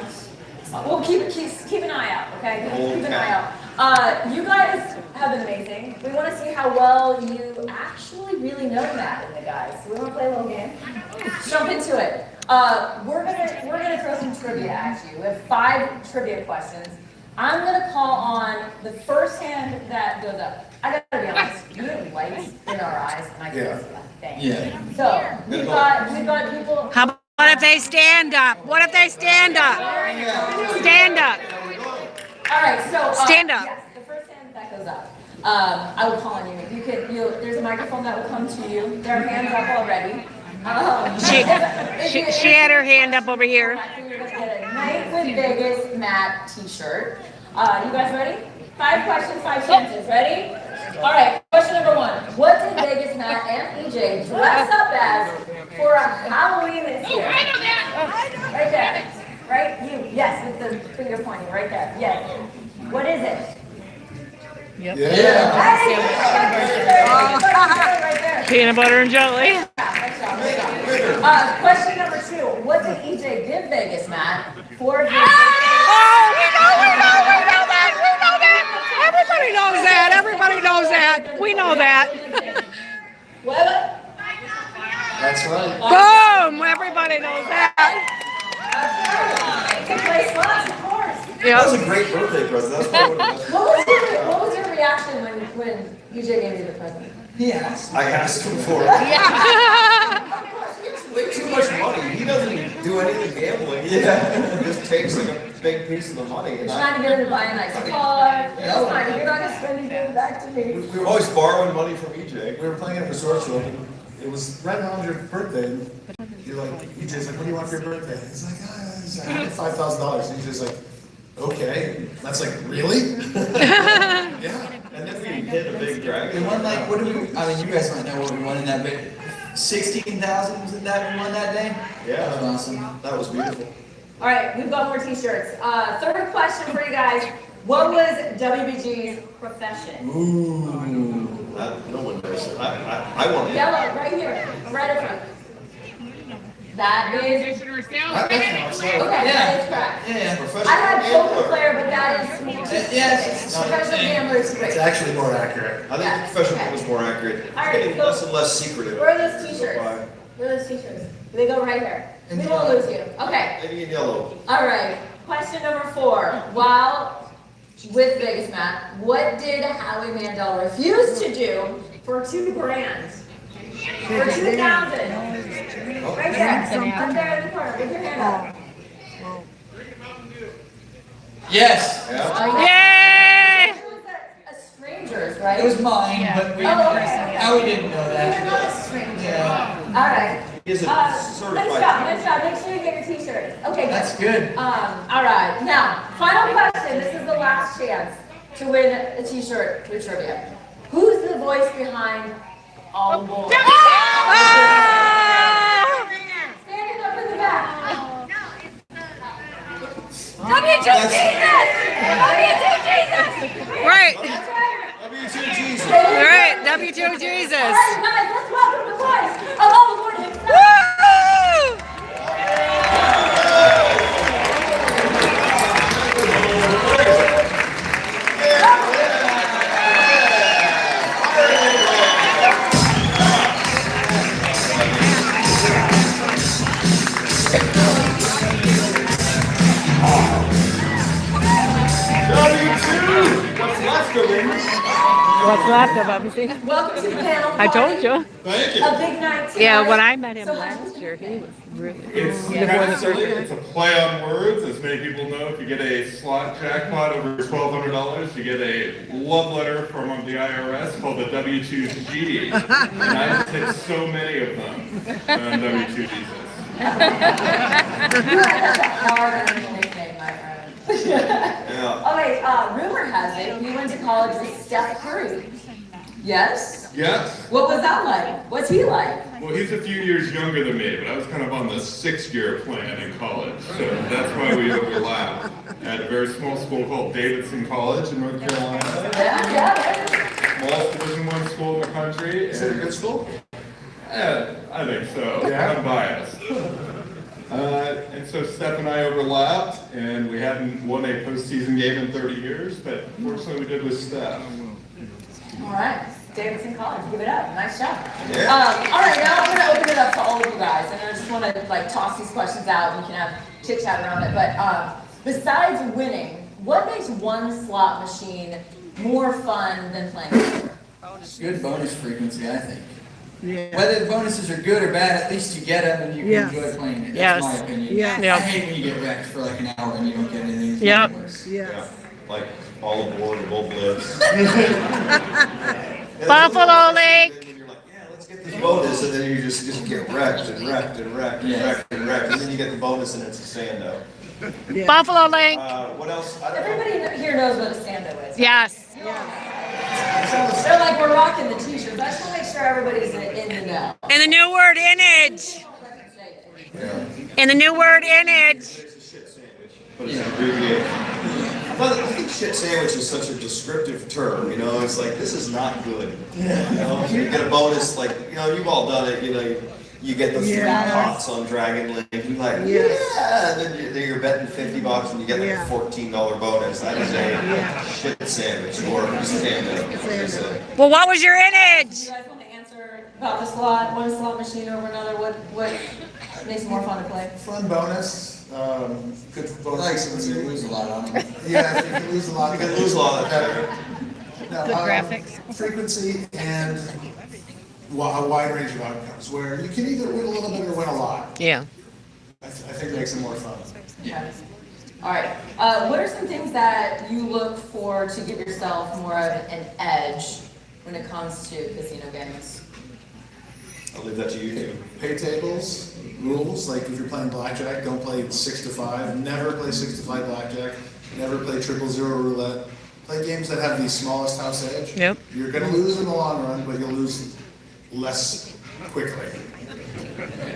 Well, keep an eye out, okay? Keep an eye out. You guys have been amazing. We want to see how well you actually really know Matt and the guys. So we want to play a little game. Let's jump into it. We're gonna throw some trivia at you. We have 5 trivia questions. I'm gonna call on the first hand that goes up. I gotta be honest, we have lights in our eyes, and I can't see a thing. Yeah. So we've got people. How about if they stand up? What if they stand up? Stand up. All right, so Stand up. Yes, the first hand that goes up. I will call on you. There's a microphone that will come to you. There are hands up already. She had her hand up over here. You're gonna get a Night with Vegas Matt T-shirt. You guys ready? 5 questions, 5 chances. Ready? All right. Question number 1. What did Vegas Matt and EJ dress up as for a Halloween this year? I know that. Right there. Right? You. Yes, with the finger pointing. Right there. Yes. What is it? Yeah. Right there. Peanut butter and jelly. Question number 2. What did EJ give Vegas Matt for his Oh, we know that. Everybody knows that. Everybody knows that. We know that. What? That's right. Boom! Everybody knows that. To play slots, of course. That was a great birthday present. That's probably What was your reaction when EJ gave you the present? Yes. I asked him for it. It's way too much money. He doesn't do anything gambling. Yeah. He just takes like a big piece of the money. You're trying to get him to buy a nice car. It's fine. You're not going to spend anything back to me. We were always borrowing money from EJ. We were playing at Resort Club, and it was right around your birthday. And you're like, EJ's like, what do you want for your birthday? He's like, I get $5,000. And EJ's like, okay. That's like, really? Yeah. And then we hit a big dragon. We won like, what do we, I mean, you guys might know what we won in that bit. 16,000 was it that we won that day? Yeah. That was awesome. That was beautiful. All right, we've got more T-shirts. Third question for you guys. What was WBG's profession? Ooh. No one knows it. I want it. Yellow, right here, right up front. That is. Okay, that is correct. Yeah. Professional I had poker gambler. player, but that is. Yes. Professional gambler is great. It's actually more accurate. I think Yeah, professional okay. was more accurate. All right, It's getting so- less and less secretive. Where are those T-shirts? Why? Where are those T-shirts? They go right here. In We the won't yellow. lose you. Okay. Maybe in yellow. All right. Question number 4. While with Vegas Matt, what did Howie Mandel refuse to do for $2,000? For $2,000. Right there. Up there in the corner. With your hand up. Yes. Yeah. Yay! It was a stranger's, right? It was mine, but we, Oh, okay. Howie didn't know You're that. not a stranger. Yeah. All right. He is a Nice certified. job. Make sure you get your T-shirt. Okay, good. That's good. All right. Now, final question. This is the last chance to win a T-shirt with trivia. Who's the voice behind All Aboard? Standing up in the back. W2 Jesus! W2 Jesus! Right. That's right. W2Jesus. All right. W2 Jesus. All right, guys, let's welcome the voice of All Aboard himself. Woo! W2. What's left of him? What's left of him? See? Welcome to the panel. I told you. Thank you. A big night tonight. Yeah, when I met him So- last year, he was really. It's before the kind of silly. surgery. It's a play on words. As many people know, if you get a slot jackpot over $1,200, you get a love letter from the IRS called the W2GD. And I just hit so many of them on W2 Jesus. That's a hard-earned nickname, my friend. Yeah. Okay, rumor has it you went to college with Steph Curry. Yes? Yes. What was that like? What's he like? Well, he's a few years younger than me, but I was kind of on the 6-year plan in college, so that's why we overlap. At a very small school called Davidson College in North Carolina. Yeah. Smallest Division I school in the country. Is it a good school? I think so. Yeah? I'm biased. And so Steph and I overlapped, and we hadn't won a postseason game in 30 years, but fortunately we did with Steph. All right. Davidson College, give it up. Nice job. Yeah. All right, now I'm going to open it up to all of you guys, and I just want to like toss these questions out, and we can have chit chat around it. But besides winning, what makes one slot machine more fun than playing poker? Good bonus frequency, I think. Yeah. Whether the bonuses are good or bad, at least you get them and you can enjoy playing it. That's my opinion. Yeah. I hate when you get wrecked for like an hour and you don't get anything. Yep. Yeah. Like all aboard, full bliss. Buffalo Lake. And you're like, yeah, let's get this bonus, and then you just get wrecked and wrecked and wrecked and wrecked and wrecked, and then you get the bonus and it's a sando. Buffalo Lake. What else? I don't know. Everybody here knows what a sando is. Yes. They're like, we're rocking the t-shirts. I just want to make sure everybody's in the know. And the new word image. And the new word image. But it's abbreviated. I think shit sandwich is such a descriptive term, you know, it's like, this is not good. You know, you get a bonus, like, you know, you've all done it, you know, you get the 3 pots on Dragon Link, and you're like, yeah, and then you're betting $50 and you get like a $14 bonus. That is a shit sandwich or stand-up. Well, what was your image? Do you guys want to answer about the slot, one slot machine over another? What makes it more fun to play? Fun bonus. Good bonus. Like when you lose a lot on them. Yeah, if you can lose a lot. You can lose a lot of No, Good graphics. Frequency and a wide range of outcomes where you can either win a little bit or win a lot. Yeah. I think it makes it more fun. Yeah. All right. What are some things that you look for to give yourself more of an edge when it comes to casino games? I'll leave that to you two. Pay tables, rules, like if you're playing blackjack, don't play 6 to 5. Never play 6 to 5 blackjack. Never play 000 roulette. Play games that have the smallest house edge. Yep. You're going to lose in the long run, but you'll lose less quickly.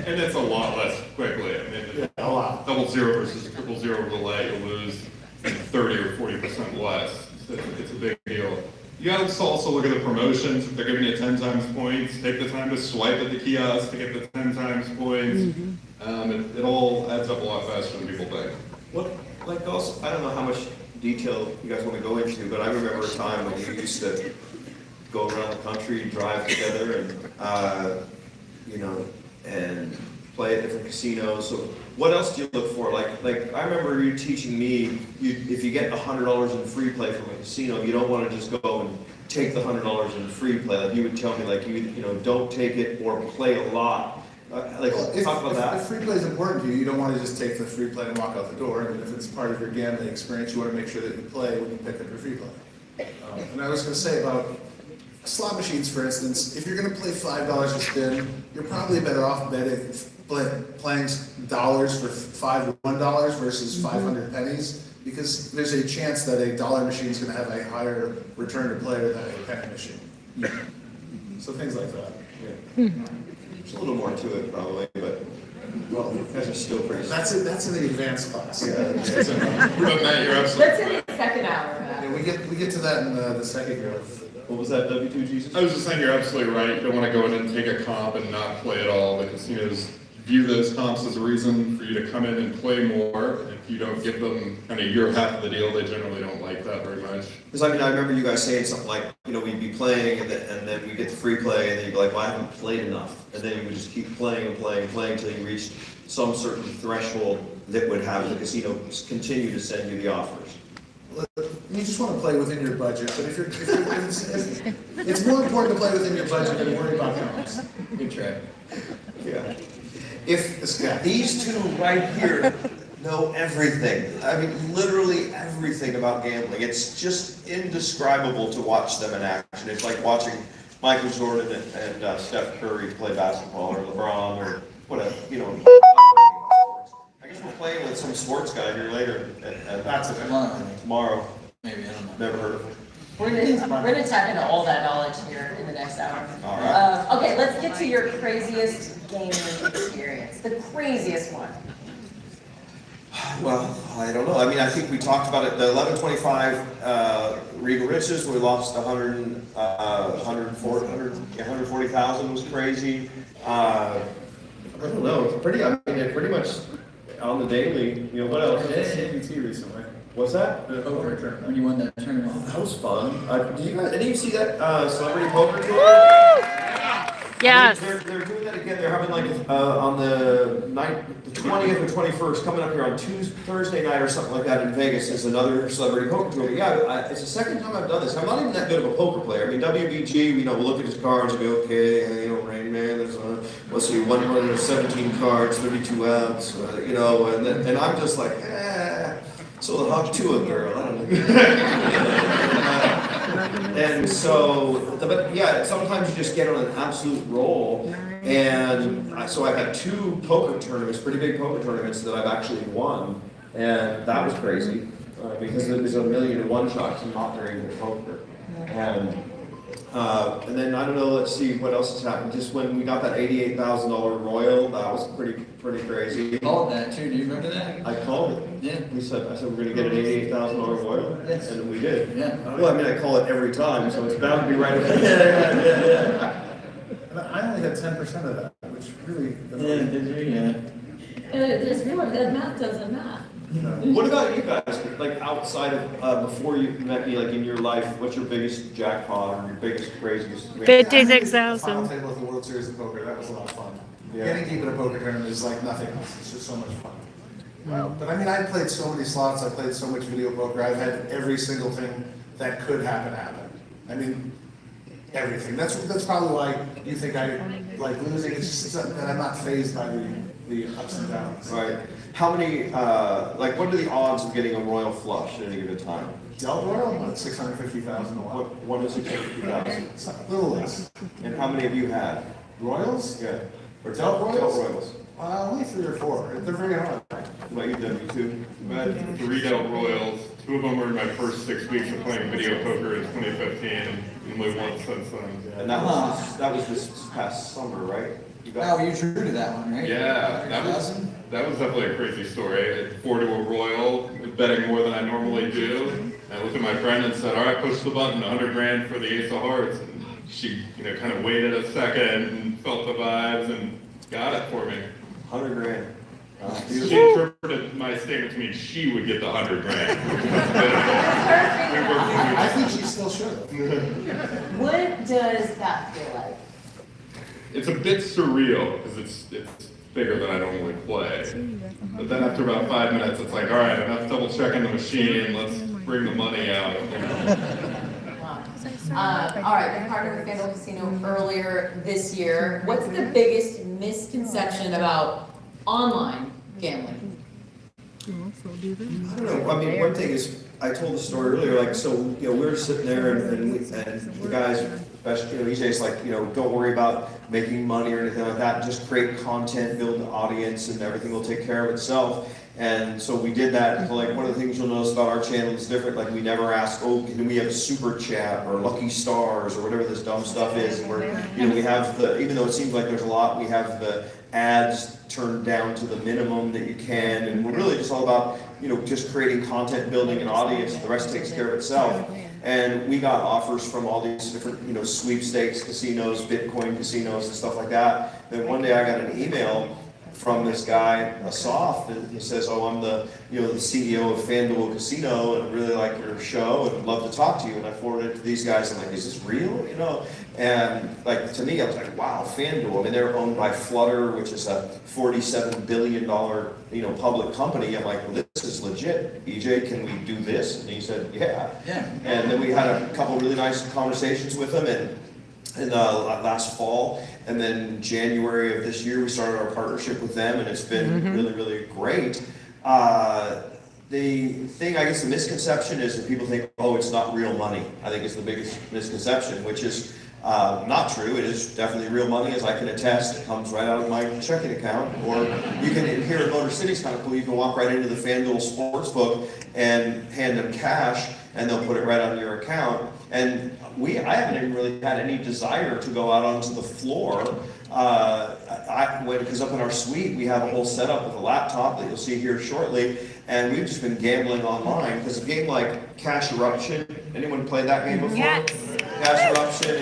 And it's a lot less quickly. I mean, A lot. 000 versus 000 roulette, you'll lose 30 or 40% less. So it's a big deal. You gotta also look at the promotions. If they're giving you 10 times points, take the time to swipe at the kiosk to get the 10 times points. It all adds up a lot faster than people think. What, like also, I don't know how much detail you guys want to go into, but I remember a time when you used to go around the country, drive together, and you know, and play at different casinos. So what else do you look for? Like I remember you teaching me, if you get $100 in free play from a casino, you don't want to just go and take the $100 in free play. Like you would tell me, like you know, don't take it or play a lot. Talk about that. If free play is important to you, you don't want to just take the free play and walk out the door. I mean, if it's part of your gambling experience, you want to make sure that you play when you pick up your free play. And I was going to say about slot machines, for instance, if you're going to play $5 a spin, you're probably better off playing dollars for $1 versus 500 pennies, because there's a chance that a dollar machine is going to have a higher return to player than a penny machine. So things like that. Yeah. There's a little more to it probably, but Well, you guys are still pretty. that's in the advanced class. But Matt, you're That's absolutely in the second hour. Yeah, we get to that in the second year. What was that, W2 Jesus? I was just saying you're absolutely right. You don't want to go in and take a comp and not play at all. The casinos view those comps as a reason for you to come in and play more. If you don't give them kind of your half of the deal, they generally don't like that very much. Because I mean, I remember you guys saying something like, you know, we'd be playing and then we get the free play, and then you'd be like, well, I haven't played enough. And then you would just keep playing and playing and playing until you reached some certain threshold that would have the casino continue to send you the offers. You just want to play within your budget, but if it's more important to play within your budget than worry about numbers. Good try. Yeah. If these two right here know everything, I mean, literally everything about gambling, it's just indescribable to watch them in action. It's like watching Michael Jordan and Steph Curry play basketball, or LeBron, or whatever, you know. I guess we're playing with some sports guy here later. That's a tomorrow. Tomorrow. Maybe, I don't know. Never heard of him. We're gonna tap into all that knowledge here in the next hour. All right. Okay, let's get to your craziest gaming experience. The craziest one. Well, I don't know. I mean, I think we talked about it. The 11.25 Regal Riches, we lost 140,000 was crazy. I don't know. It's pretty. I mean, it pretty much on the daily. You know what else? CPT recently. What's that? The poker tournament. When you won that tournament. Oh, that was fun. Did you guys? Did you see that celebrity poker tour? Yes. They're doing that again. They're having like on the 20th or 21st, coming up here on Thursday night or something like that in Vegas is another celebrity poker tour. But yeah, it's the second time I've done this. I'm not even that good of a poker player. I mean, WBG, we'll look at his cards and go, okay, Rain Man, there's let's see, 117 cards, 32 outs, and I'm just like, so the hawk to a girl, I don't know. And so, but yeah, sometimes you just get on an absolute roll. And so I've had 2 poker tournaments, pretty big poker tournaments that I've actually won. And that was crazy because it was a 1,000,000 shots and not very good poker. And then I don't know, let's see what else has happened. Just when we got that $88,000 Royal, that was pretty crazy. You called that too, do you remember that? I called it. Yeah. I said we're going to get an $88,000 Royal, Yes. and we did. Yeah. Well, I mean, I call it every time, so it's bound to be right. And I only had 10% of that, which really. Did you? Yeah. There's more, that math doesn't math. What about you guys? Like outside of before you met me, like in your life, what's your biggest jackpot or your biggest craziest? 56,000. Final table of the World Series of Poker, that was a lot of fun. Yeah. Getting deep in a poker tournament is like nothing else. It's just so much fun. But I mean, I played so many slots. I played so much video poker. I've had every single thing that could happen. I mean, everything. That's probably why you think I like losing. It's just that I'm not fazed by the ups and downs. Right. How many? What are the odds of getting a royal flush at any given time? Del Royal, about 650,000 a lot. What is 650,000? A little less. And how many have you had? Royals? Yeah. Or Del Royals? Royals. Only 3 or 4. They're very hard. What about you, W2? I had 3 Del Royals. 2 of them were in my first 6 weeks of playing video poker in 2015, and only one since then. And that was this past summer, right? You Oh, you drew to that one, right? Yeah, that was definitely a crazy story. 4 to a Royal, betting more than I normally do. And I looked at my friend and said, all right, push the button, 100 grand for the Ace of Hearts. And she, kind of waited a second and felt the vibes and got it for me. 100 grand. She interpreted my statement to mean she would get the 100 grand. I think she still should. What does that feel like? It's a bit surreal because it's bigger than I normally play. But then after about 5 minutes, it's like, all right, enough double checking the machine. Let's bring the money out. All right, you partnered with FanDuel Casino earlier this year. What's the biggest misconception about online gambling? I don't know. I mean, one thing is, I told the story earlier. We were sitting there, and the guys, especially EJ's like, don't worry about making money or anything like that. Just create content, build an audience, and everything will take care of itself. And so we did that. So one of the things you'll notice about our channel is different. Like we never ask, can we have a super chat or lucky stars or whatever this dumb stuff is. And we have even though it seems like there's a lot, we have the ads turned down to the minimum that you can. And we're really just all about, just creating content, building an audience. The rest takes care of itself. And we got offers from all these different, sweepstakes casinos, Bitcoin casinos, and stuff like that. Then one day I got an email from this guy, Asaf, and he says, I'm the CEO of FanDuel Casino, and I really like your show, and I'd love to talk to you. And I forwarded it to these guys, and I'm like, is this real? And to me, I was like, wow, FanDuel. I mean, they're owned by Flutter, which is a $47 billion, public company. I'm like, well, this is legit. EJ, can we do this? And he said, yeah. And then we had a couple really nice conversations with him, and last fall, and then January of this year we started our partnership with them, and it's been really, really great. The thing, I guess the misconception is that people think, it's not real money. I think it's the biggest misconception, which is not true. It is definitely real money, as I can attest. It comes right out of my checking account. Or you can, here in Motor City, it's kind of cool, you can walk right into the FanDuel Sportsbook and hand them cash, and they'll put it right on your account. And I haven't even really had any desire to go out onto the floor. Because up in our suite, we have a whole setup with a laptop that you'll see here shortly, and we've just been gambling online, because a game like Cash Eruption, anyone played that game before? Yes. Cash Eruption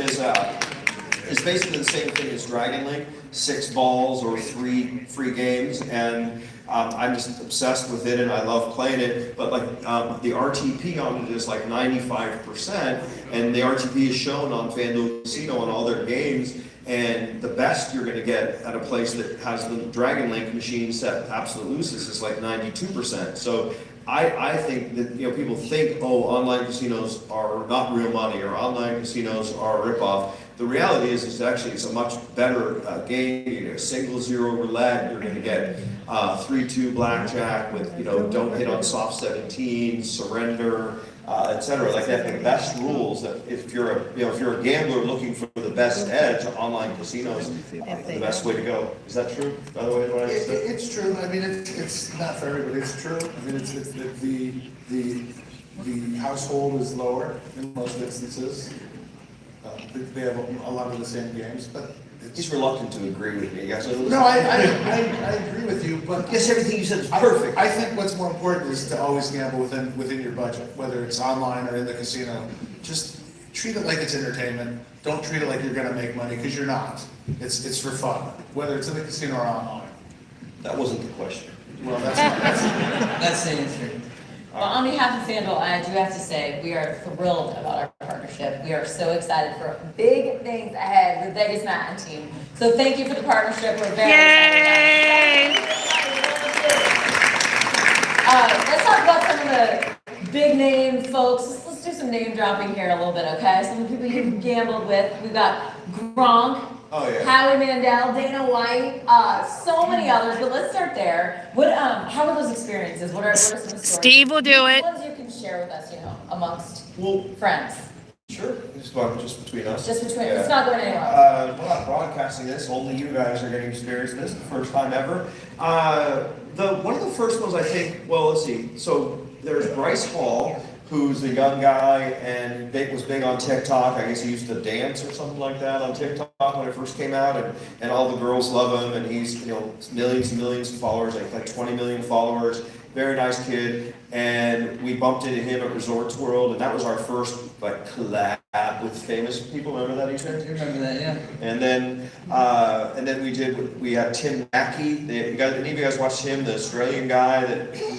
is basically the same thing as Dragon Link, 6 balls or 3 free games, and I'm just obsessed with it and I love playing it. But like the RTP on it is like 95%, and the RTP is shown on FanDuel Casino on all their games. And the best you're going to get at a place that has the Dragon Link machine set absolute loses is like 92%. So I think that people think, oh, online casinos are not real money or online casinos are a ripoff. The reality is it's a much better game. You get a single zero roulette. You're going to get 3-2 blackjack with don't hit on soft 17, surrender, etc. Like they have the best rules. That if you're a gambler looking for the best edge, online casinos the best way to go. Is that true? By the way, what I said? It's true. I mean, it's not for everybody. It's true. I mean, it's the household is lower in most instances. They have a lot of the same games, but He's reluctant to agree with me. Yes, no, I agree with you, but yes, everything you said is perfect. I think what's more important is to always gamble within your budget, whether it's online or in the casino. Just treat it like it's entertainment. Don't treat it like you're going to make money, because you're not. It's for fun, whether it's in the casino or online. That wasn't the question. Well, That's the answer. Well, on behalf of FanDuel, I do have to say we are thrilled about our partnership. We are so excited for big things ahead with Vegas Matt and team. So thank you for the partnership. We're very excited. Let's talk about some of the big name folks. Let's do some name dropping here a little bit, okay? Some of the people you've gambled with. We've got Gronk. Oh, yeah. Howie Mandel, Dana White, so many others, but let's start there. How were those experiences? What are some stories? Steve will do it. Ones you can share with us, amongst friends. Sure, just between us. Just between, it's not going anywhere. We're not broadcasting this, only you guys are getting experience this, the first time ever. One of the first ones I think, well, let's see, so there's Bryce Hall, who's a young guy and was big on TikTok. I guess he used to dance or something like that on TikTok when it first came out, and all the girls love him, and he's millions and millions of followers, like 20 million followers. Very nice kid, and we bumped into him at Resorts World, and that was our first collab with famous people. Remember that, Ethan? I remember that, yeah. And then we had Tim Mackey. Any of you guys watched him, the Australian guy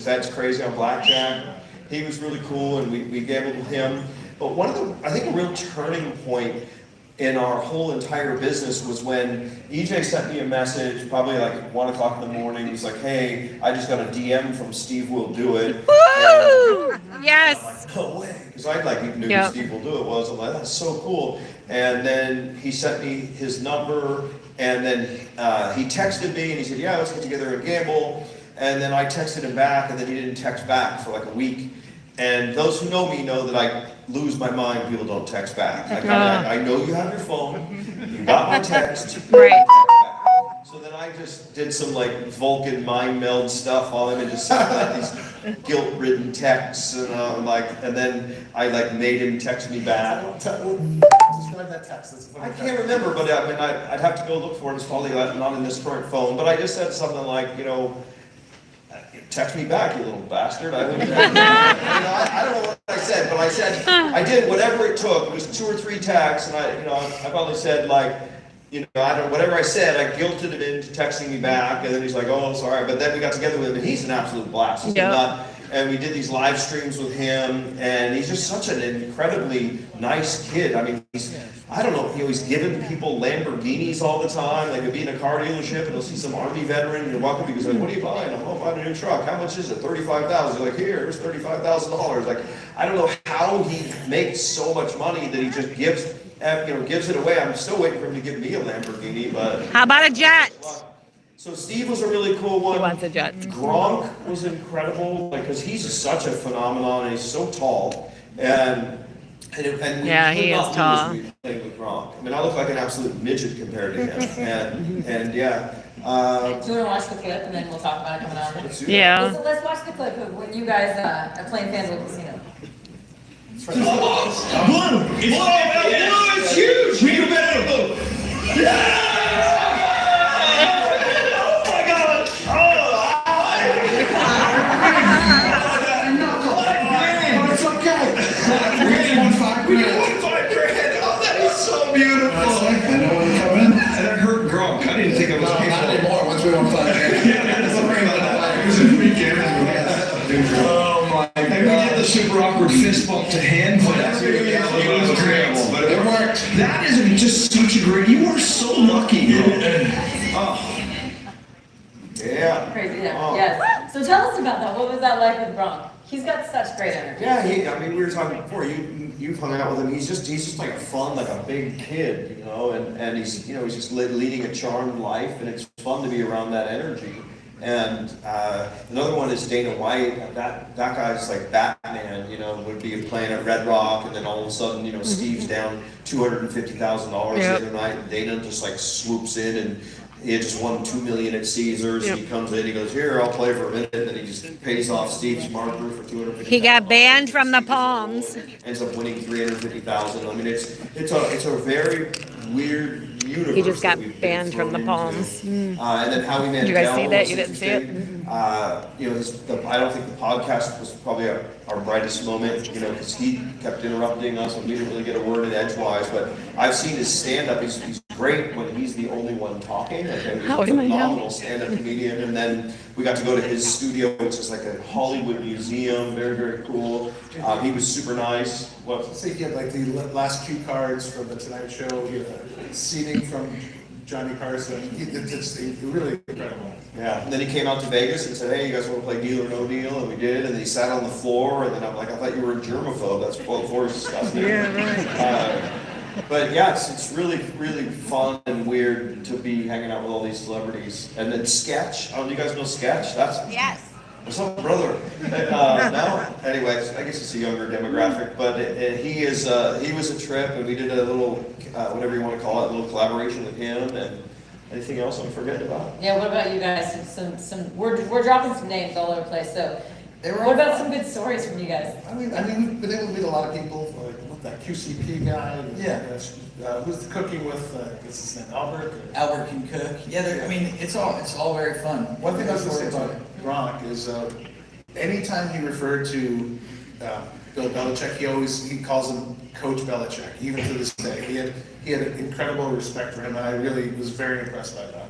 that's crazy on blackjack? He was really cool, and we gambled with him. But I think a real turning point in our whole entire business was when EJ sent me a message, probably like 1 o'clock in the morning. He's like, hey, I just got a DM from Steve Will Do It. Woo! Yes. I'm like, no way. Because I even knew who Steve Will Do It was. I'm like, that's so cool. And then he sent me his number, and then he texted me, and he said, yeah, let's get together and gamble. And then I texted him back, and then he didn't text back for like a week. And those who know me know that I lose my mind when people don't text back. I know you have your phone, you got my text, right. So then I just did some Vulcan mind meld stuff on him and just sent these guilt-ridden texts, and then I made him text me back. Describe that text. I can't remember, but I mean I'd have to go look for it. It's probably not in this current phone. But I just said something like, text me back, you little bastard. I don't know what I said, but I said I did whatever it took. It was 2 or 3 texts, and I probably said whatever I said, I guilted him into texting me back, and then he's like, oh, sorry. But then we got together with him, and he's an absolute blast. And we did these live streams with him, and he's just such an incredibly nice kid. I mean, he's giving people Lamborghinis all the time. He'll be in a car dealership, and he'll see some Army veteran, and you're walking, because what are you buying? I'm buying a new truck. How much is it? $35,000. You're like, here's $35,000. I don't know how he makes so much money that he just gives it away. I'm still waiting for him to give me a Lamborghini, but how about a jet? So Steve was a really cool one. He wants a jet. Gronk was incredible, because he's such a phenomenon, and he's so tall, and he is tall. Playing with Gronk. I mean, I look like an absolute midget compared to him, and yeah. Do you want to watch the clip, and then we'll talk about it coming out? Yeah. Let's watch the clip of when you guys are playing FanDuel Casino. Blue! It's huge! We can bet on blue! Yeah! Oh my God! Oh, it's okay. We get $1,500! Oh, that is so beautiful! I know when to come in. And that hurt Gronk. I didn't think it was No, painful. not anymore, once we don't find it. Yeah, don't worry about that. It was a weekend. Oh my God. And we did the super awkward fist bump to hand clap. It was incredible. But It worked. that is just such a great, you are so lucky. Oh. Yeah. Crazy, yeah. Oh. Yes. So tell us about that. What was that like with Gronk? He's got such great energy. Yeah, I mean, we were talking before. You've hung out with him. He's just like a fun, like a big kid, you know. And he's he's just leading a charmed life, and it's fun to be around that energy. And another one is Dana White. That guy's like Batman, would be playing at Red Rock, and then all of a sudden, Steve's down $250,000 the other night, and Dana just like swoops in, and he had just won $2 million at Caesars. And he comes in, he goes, "Here, I'll play for a minute," and then he just pays off Steve's marker for $250,000. He got banned from the Palms. Ends up winning $350,000. I mean, it's a very weird universe. He just got that we've banned been from the thrown Palms. into. And then Howie Mandel. Did you guys see that? was You didn't see it? interesting. I don't think the podcast was probably our brightest moment, because he kept interrupting us and we didn't really get a word in edgewise. But I've seen his stand-up. He's great when he's the only one talking. Like, he's a phenomenal stand-up comedian. And then we got to go to his studio, which is like a Hollywood museum. Very, very cool. He was super nice. I think he had like the last cue cards from the Tonight Show, he had seating from Johnny Carson. It's really incredible. Yeah, and then he came out to Vegas and said, "Hey, you guys want to play Deal or No Deal?" And we did, and then he sat on the floor, and then I'm like, "I thought you were a germaphobe." That's what the floor is disgusting. Yeah, right. But yeah, it's really, really fun and weird to be hanging out with all these celebrities. And then Sketch, do you guys know Sketch? Yes. What's up, brother? No? Anyways, I guess it's a younger demographic, but he was a trip, and we did a little, whatever you want to call it, a little collaboration with him. And anything else I'm forgetting about? Yeah, what about you guys? We're dropping some names all over the place, so what about some good stories from you guys? I mean, we've been able to meet a lot of people, like with that QCP guy. Yeah. Who's cooking with, what's his name, Albert? Albert can cook. Yeah, it's all very fun. One thing I was going to say about Gronk is anytime he referred to Bill Belichick, he calls him Coach Belichick, even to this day. He had incredible respect for him, and I really was very impressed by that.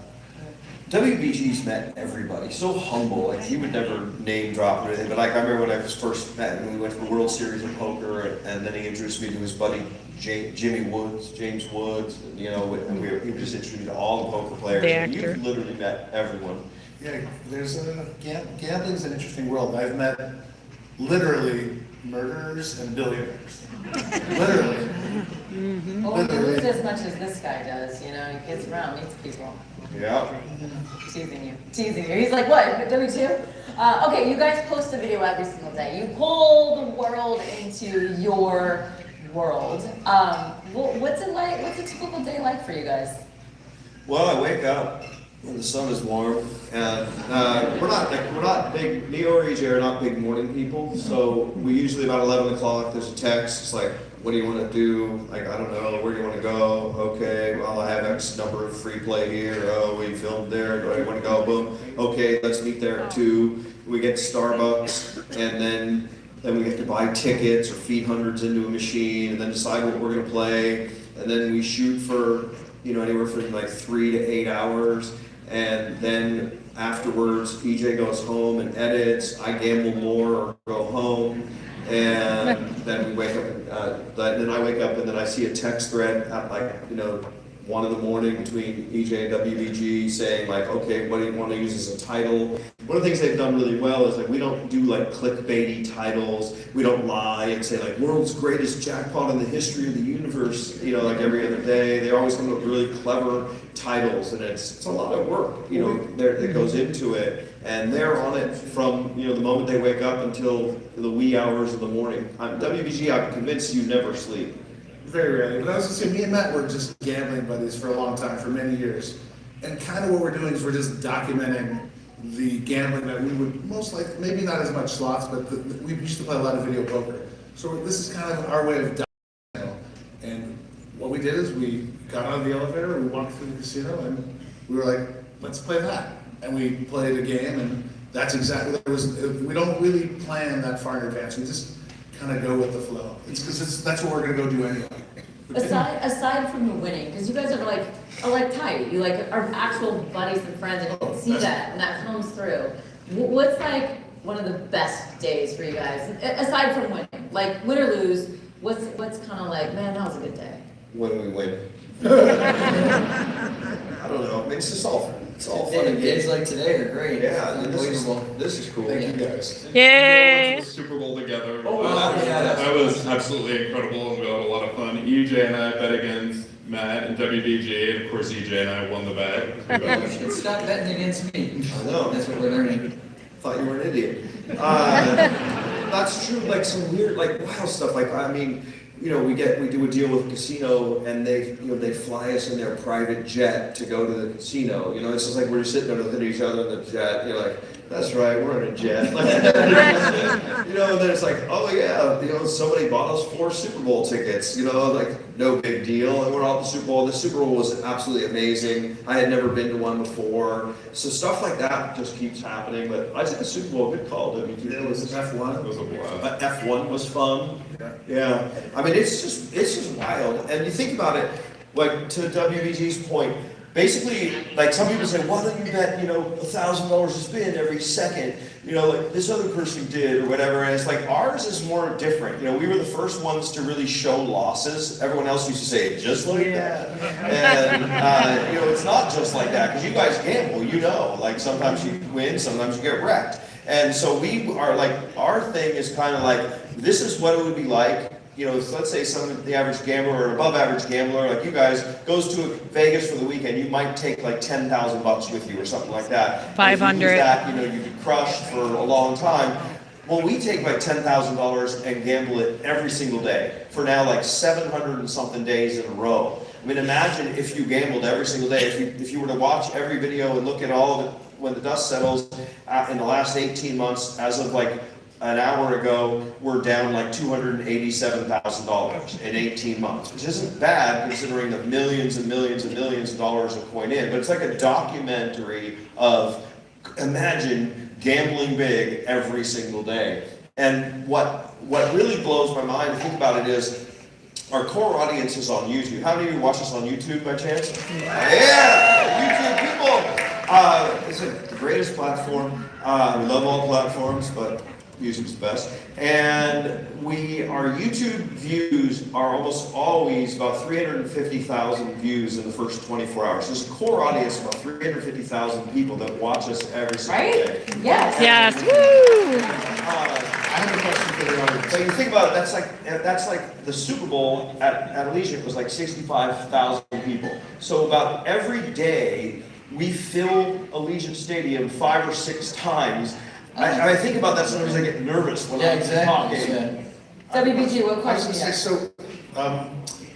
WBG's met everybody, so humble. Like, he would never name drop or anything, but like I remember when I was first met him, we went to the World Series of Poker, and then he introduced me to his buddy James Woods, and he was just introduced to all the poker players. The And actor. you've literally met everyone. Yeah, gambling's an interesting world. I've met literally murderers and billionaires. Literally. Well, he loses as much as this guy does, he gets around, meets people. Yeah. Teasing you. He's like, what, W2? Okay, you guys post a video every single day. You pull the world into your world. What's it like? What's a typical day like for you guys? Well, I wake up when the sun is warm, and we're not big. Me or EJ are not big morning people, so we usually about 11 o'clock. There's a text. It's like, "What do you want to do?" Like, "I don't know. Where do you want to go?" "Okay, well, I have X number of free play here." "Oh, we filmed there. Do I want to go?" Boom. "Okay, let's meet there at 2. We get to Starbucks, and then we get to buy tickets or feed hundreds into a machine, and then decide what we're gonna play, and then we shoot for anywhere from like 3 to 8 hours. And then afterwards, EJ goes home and edits. I gamble more or go home, and then we wake up. Then I wake up, and then I see a text thread at 1 in the morning between EJ and WBG saying like, "Okay, what do you want to use as a title?" One of the things they've done really well is like, we don't do like clickbaity titles. We don't lie and say like "world's greatest jackpot in the history of the universe," like every other day. They always come up with really clever titles, and it's a lot of work, that goes into it. And they're on it from the moment they wake up until the wee hours of the morning. WBG, I'm convinced you never sleep. Very rarely. But I was going to say, me and Matt were just gambling buddies for a long time, for many years. And kind of what we're doing is we're just documenting the gambling that we would most likely, maybe not as much slots, but we used to play a lot of video poker. So this is kind of our way of dying. And what we did is we got out of the elevator, we walked through the casino, and we were like, let's play that. And we played a game, and that's exactly what it was. We don't really plan that far in advance. We just kind of go with the flow. It's because that's what we're gonna go do anyway. Aside from the winning, because you guys are like tight, you like are actual buddies and friends, and you can see that, and that comes through. What's like one of the best days for you guys, aside from winning? Like win or lose, what's kind of like, man, that was a good day. When we win. I don't know. I mean, it's just all fun and Days games. like today are great. Yeah, Unbelievable. this is cool. Thank you guys. Yay! We went to the Super Bowl together. Oh, wow, yeah, that's that was absolutely incredible, and we had a lot of fun. EJ and I bet against Matt and WBG, and of course EJ and I won the bet. Stop betting against me. I know. That's what we're learning. Thought you were an idiot. That's true. Like some weird, like wild stuff. Like I mean, you know, we do a deal with a casino, and they fly us in their private jet to go to the casino. You know, it's just like we're just sitting there with each other in the jet. You're like, that's right, we're in a jet. Like, you know, and then it's like, oh yeah, you know, somebody bought us 4 Super Bowl tickets. You know, like no big deal. And we're all at the Super Bowl. The Super Bowl was absolutely amazing. I had never been to one before, so stuff like that just keeps happening. But I think the Super Bowl, good call, WG. It was F1. It was a blast. F1 was fun. Yeah. I mean, it's just wild. And you think about it, like to WBG's point, basically, like some people say, why don't you bet, you know, $1,000 a spin every second, you know, like this other person did or whatever. And it's like ours is more different. You know, we were the first ones to really show losses. Everyone else used to say, just like that. And, you know, it's not just like that because you guys gamble, you know, like sometimes you win, sometimes you get wrecked. And so we are like, our thing is kind of like, this is what it would be like, you know, so let's say the average gambler or above average gambler, like you guys, goes to Vegas for the weekend, you might take like $10,000 with you or something like that. 500. That, you know, you'd be crushed for a long time. Well, we take like $10,000 and gamble it every single day for now like 700 and something days in a row. I mean, imagine if you gambled every single day, if you were to watch every video and look at all of it when the dust settles in the last 18 months, as of like an hour ago, we're down like $287,000 in 18 months, which isn't bad considering the millions and millions and millions of dollars of coin in. But it's like a documentary of, imagine gambling big every single day. And what really blows my mind to think about it is our core audience is on YouTube. How many of you watch us on YouTube by chance? Yeah, YouTube people. It's the greatest platform. We love all platforms, but YouTube's the best. And our YouTube views are almost always about 350,000 views in the first 24 hours. There's a core audience of about 350,000 people that watch us every single day. Yes. Yes. Woo! I have a question for the audience. So you think about it, that's like the Super Bowl at Allegiant was like 65,000 people. So about every day we fill Allegiant Stadium 5 or 6 times. I think about that sometimes I get nervous when I'm talking. Yeah. WBG, what question do you have? So,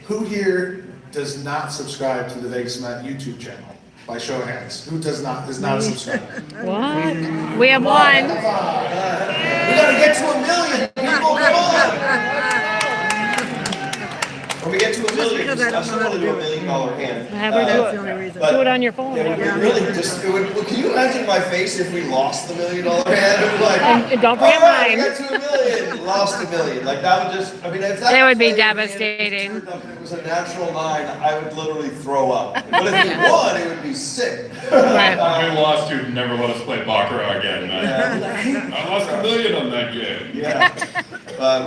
who here does not subscribe to the Vegas Matt YouTube channel? By show of hands, who is not subscribed? What? We have one. We gotta get to 1 million people, come on! When we get to 1 million, I still want to do $1 million hand. Have her do it. Do it on your phone. It would really just, can you imagine my face if we lost the $1 million hand? It would like, And don't forget we mine. got to 1 million, lost 1 million. Like that would just, I mean, if that It would be was devastating. if it was a natural 9, I would literally throw up. But if we won, it would be sick. Right. If we lost, you'd never let us play Baccarat again, man. I lost $1 million on that game. Yeah.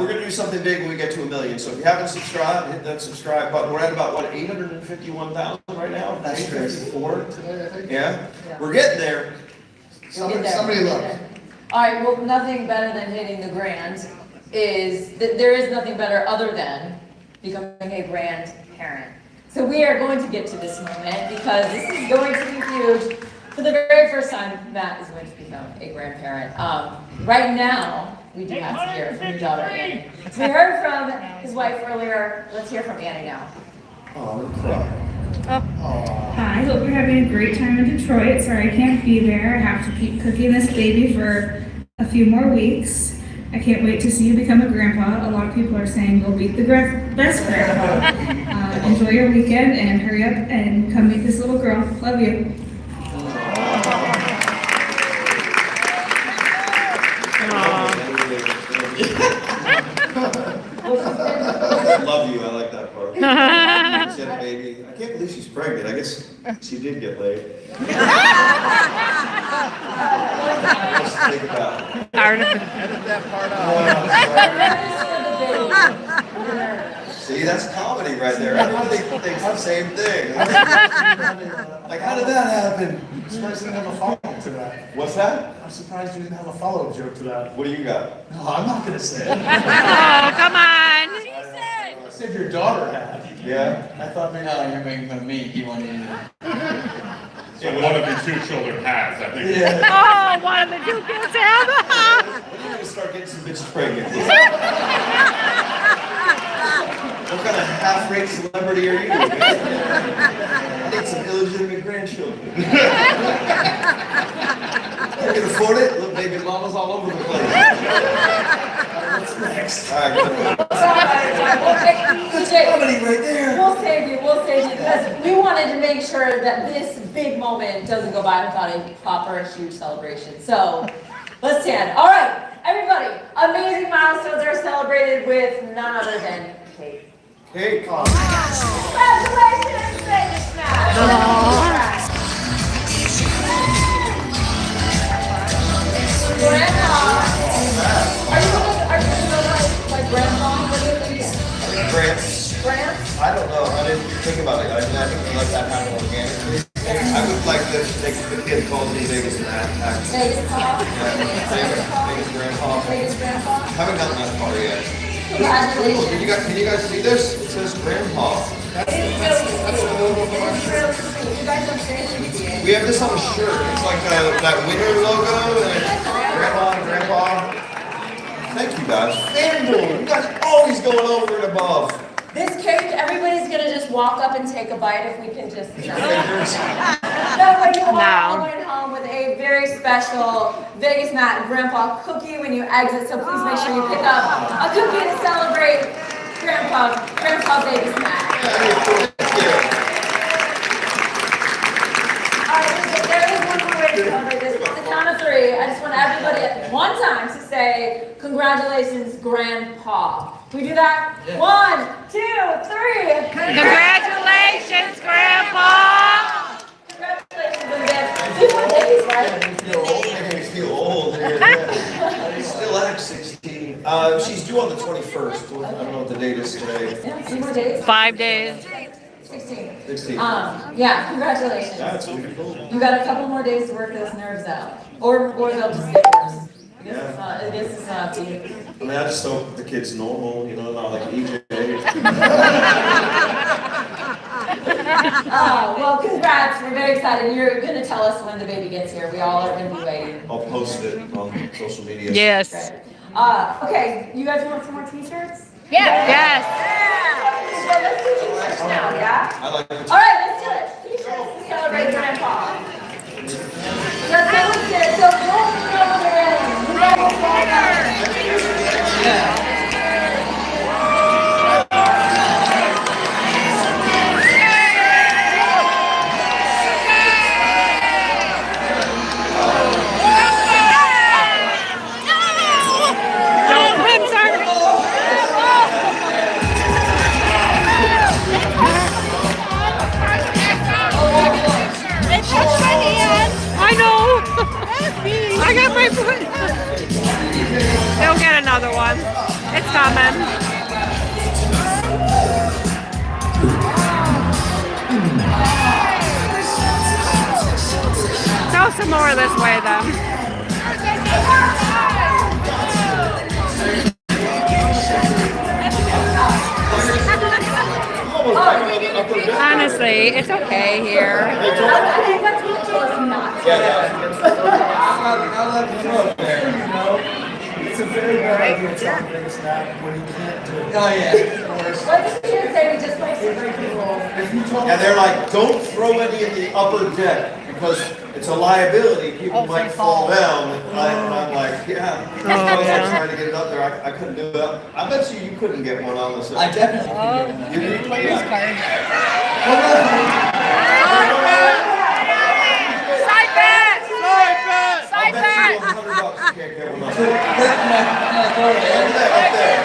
We're going to do something big when we get to 1 million. So if you haven't subscribed, hit that subscribe button. We're at about, what, 851,000 right now? That's 854 today, I think. Yeah? We're getting there. Somebody look. All right, well, nothing better than hitting the grand there is nothing better other than becoming a grandparent. So we are going to get to this moment because this is going to be huge. For the very first time, Matt is going to become a grandparent. Right now, we do have to hear from your daughter, Annie. So we heard from his wife earlier. Let's hear from Annie now. Oh, I'm crying. Hi, hope you're having a great time in Detroit. Sorry I can't be there. I have to keep cooking this baby for a few more weeks. I can't wait to see you become a grandpa. A lot of people are saying go beat the best grandpa. Enjoy your weekend and hurry up and come meet this little girl. Love you. Love you, I like that part. She had a baby. I can't believe she's pregnant. I guess she did get laid. Let's think about it. Edit that part out. See, that's comedy right there. Everybody thinks the same thing. Like, how did that happen? I'm surprised you didn't have a follow-up to that. What's that? I'm surprised you didn't have a follow-up joke to that. What do you got? No, I'm not gonna say it. Oh, come on. I said your daughter had. Yeah? I thought maybe. No, you're making fun of me. He wanted to. So one of your 2 children has, I think. Yeah. Oh, one of the 2 kids have. When are you gonna start getting some bitches pregnant? What kind of half-rate celebrity are you? I need some illegitimate grandchildren. You can afford it? Little baby mamas all over the place. What's next? All right, good. Comedy right there. We'll save you because we wanted to make sure that this big moment doesn't go by without a proper huge celebration. So let's stand. All right, everybody, amazing milestones are celebrated with none other than cake. Cake. Congratulations, Vegas Match. Grandpa, are you gonna like grandpa? What do you think? Grants. Grants? I don't know. I didn't think about it. I mean, I think we let that happen organically. I would like to make the kid call me Vegas Matt. Vegas Paw? Vegas Grandpa. Vegas Grandpa? Haven't gotten that far yet. Congratulations. Can you guys see this? It says Grandpa. We have this on a shirt. It's like that winner logo and Grandpa and Grandpa. Thank you guys. FanDuel, you guys always going over and above. This cake, everybody's gonna just walk up and take a bite if we can just. That way you all going home with a very special Vegas Matt and Grandpa cookie when you exit. So please make sure you pick up a cookie to celebrate Grandpa Vegas Matt. There is one more way to celebrate this. At the count of 3, I just want everybody at one time to say, congratulations, Grandpa. Can we do that? Yeah. 1, 2, 3. Congratulations, Grandpa. Congratulations, and these were babies, right? I feel old. Still at 16. She's due on the 21st. I don't know what the date is today. Yeah, 2 more days. 5 days. 16. Yeah, congratulations. That's really cool. You got a couple more days to work those nerves out. Or they'll just get worse. This is beautiful. I mean, I just hope the kid's normal, you know, not like EJ. Well, congrats. We're very excited. You're going to tell us when the baby gets here. We all are going to be waiting. I'll post it on social media. Yes. Okay, you guys want some more t-shirts? Yeah. Yes. So let's do t-shirts now, yeah? I like it. All right, let's do it. T-shirts to celebrate Grandpa. Let's do it. So don't throw them in. You guys will fall down. I got my foot. They'll get another one. It's coming. Throw some more this way, then. Honestly, it's okay here. It's a very bad idea to tell Vegas Matt when he can't do it. Oh, yeah. What did you say? We just play some breaking rules. And they're like, don't throw any in the upper deck. because it's a liability. People might fall down, and I'm like, yeah. Oh, yeah. Trying to get it up there, I couldn't do that. I bet you couldn't get one on the set. I definitely You did? Players card. Side bet! Side bet! I bet you $100 you can't get one on the set.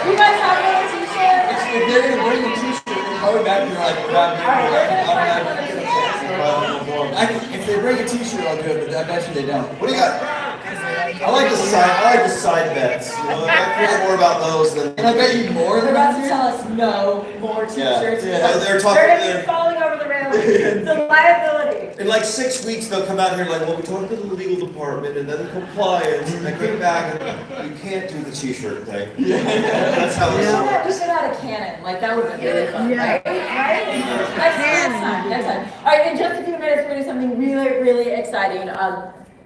You guys have another t-shirt? If they're gonna bring the t-shirt, they're probably back here like around if they bring a t-shirt, I'll do it, but I bet you they don't. What do you got? I like the side bets. You know, I care more about those than. And I bet you more They're than about to that. tell us no more t-shirts. Yeah. They're talking. They're gonna be falling over the railing. It's a liability. In like 6 weeks, they'll come out here like, well, we talked to the legal department and then compliance, and they came back and you can't do the t-shirt thing. That's how this works. We should have had a cannon. Like that would have been really fun, right? Next time. All right, in just a few minutes, we're gonna do something really, really exciting.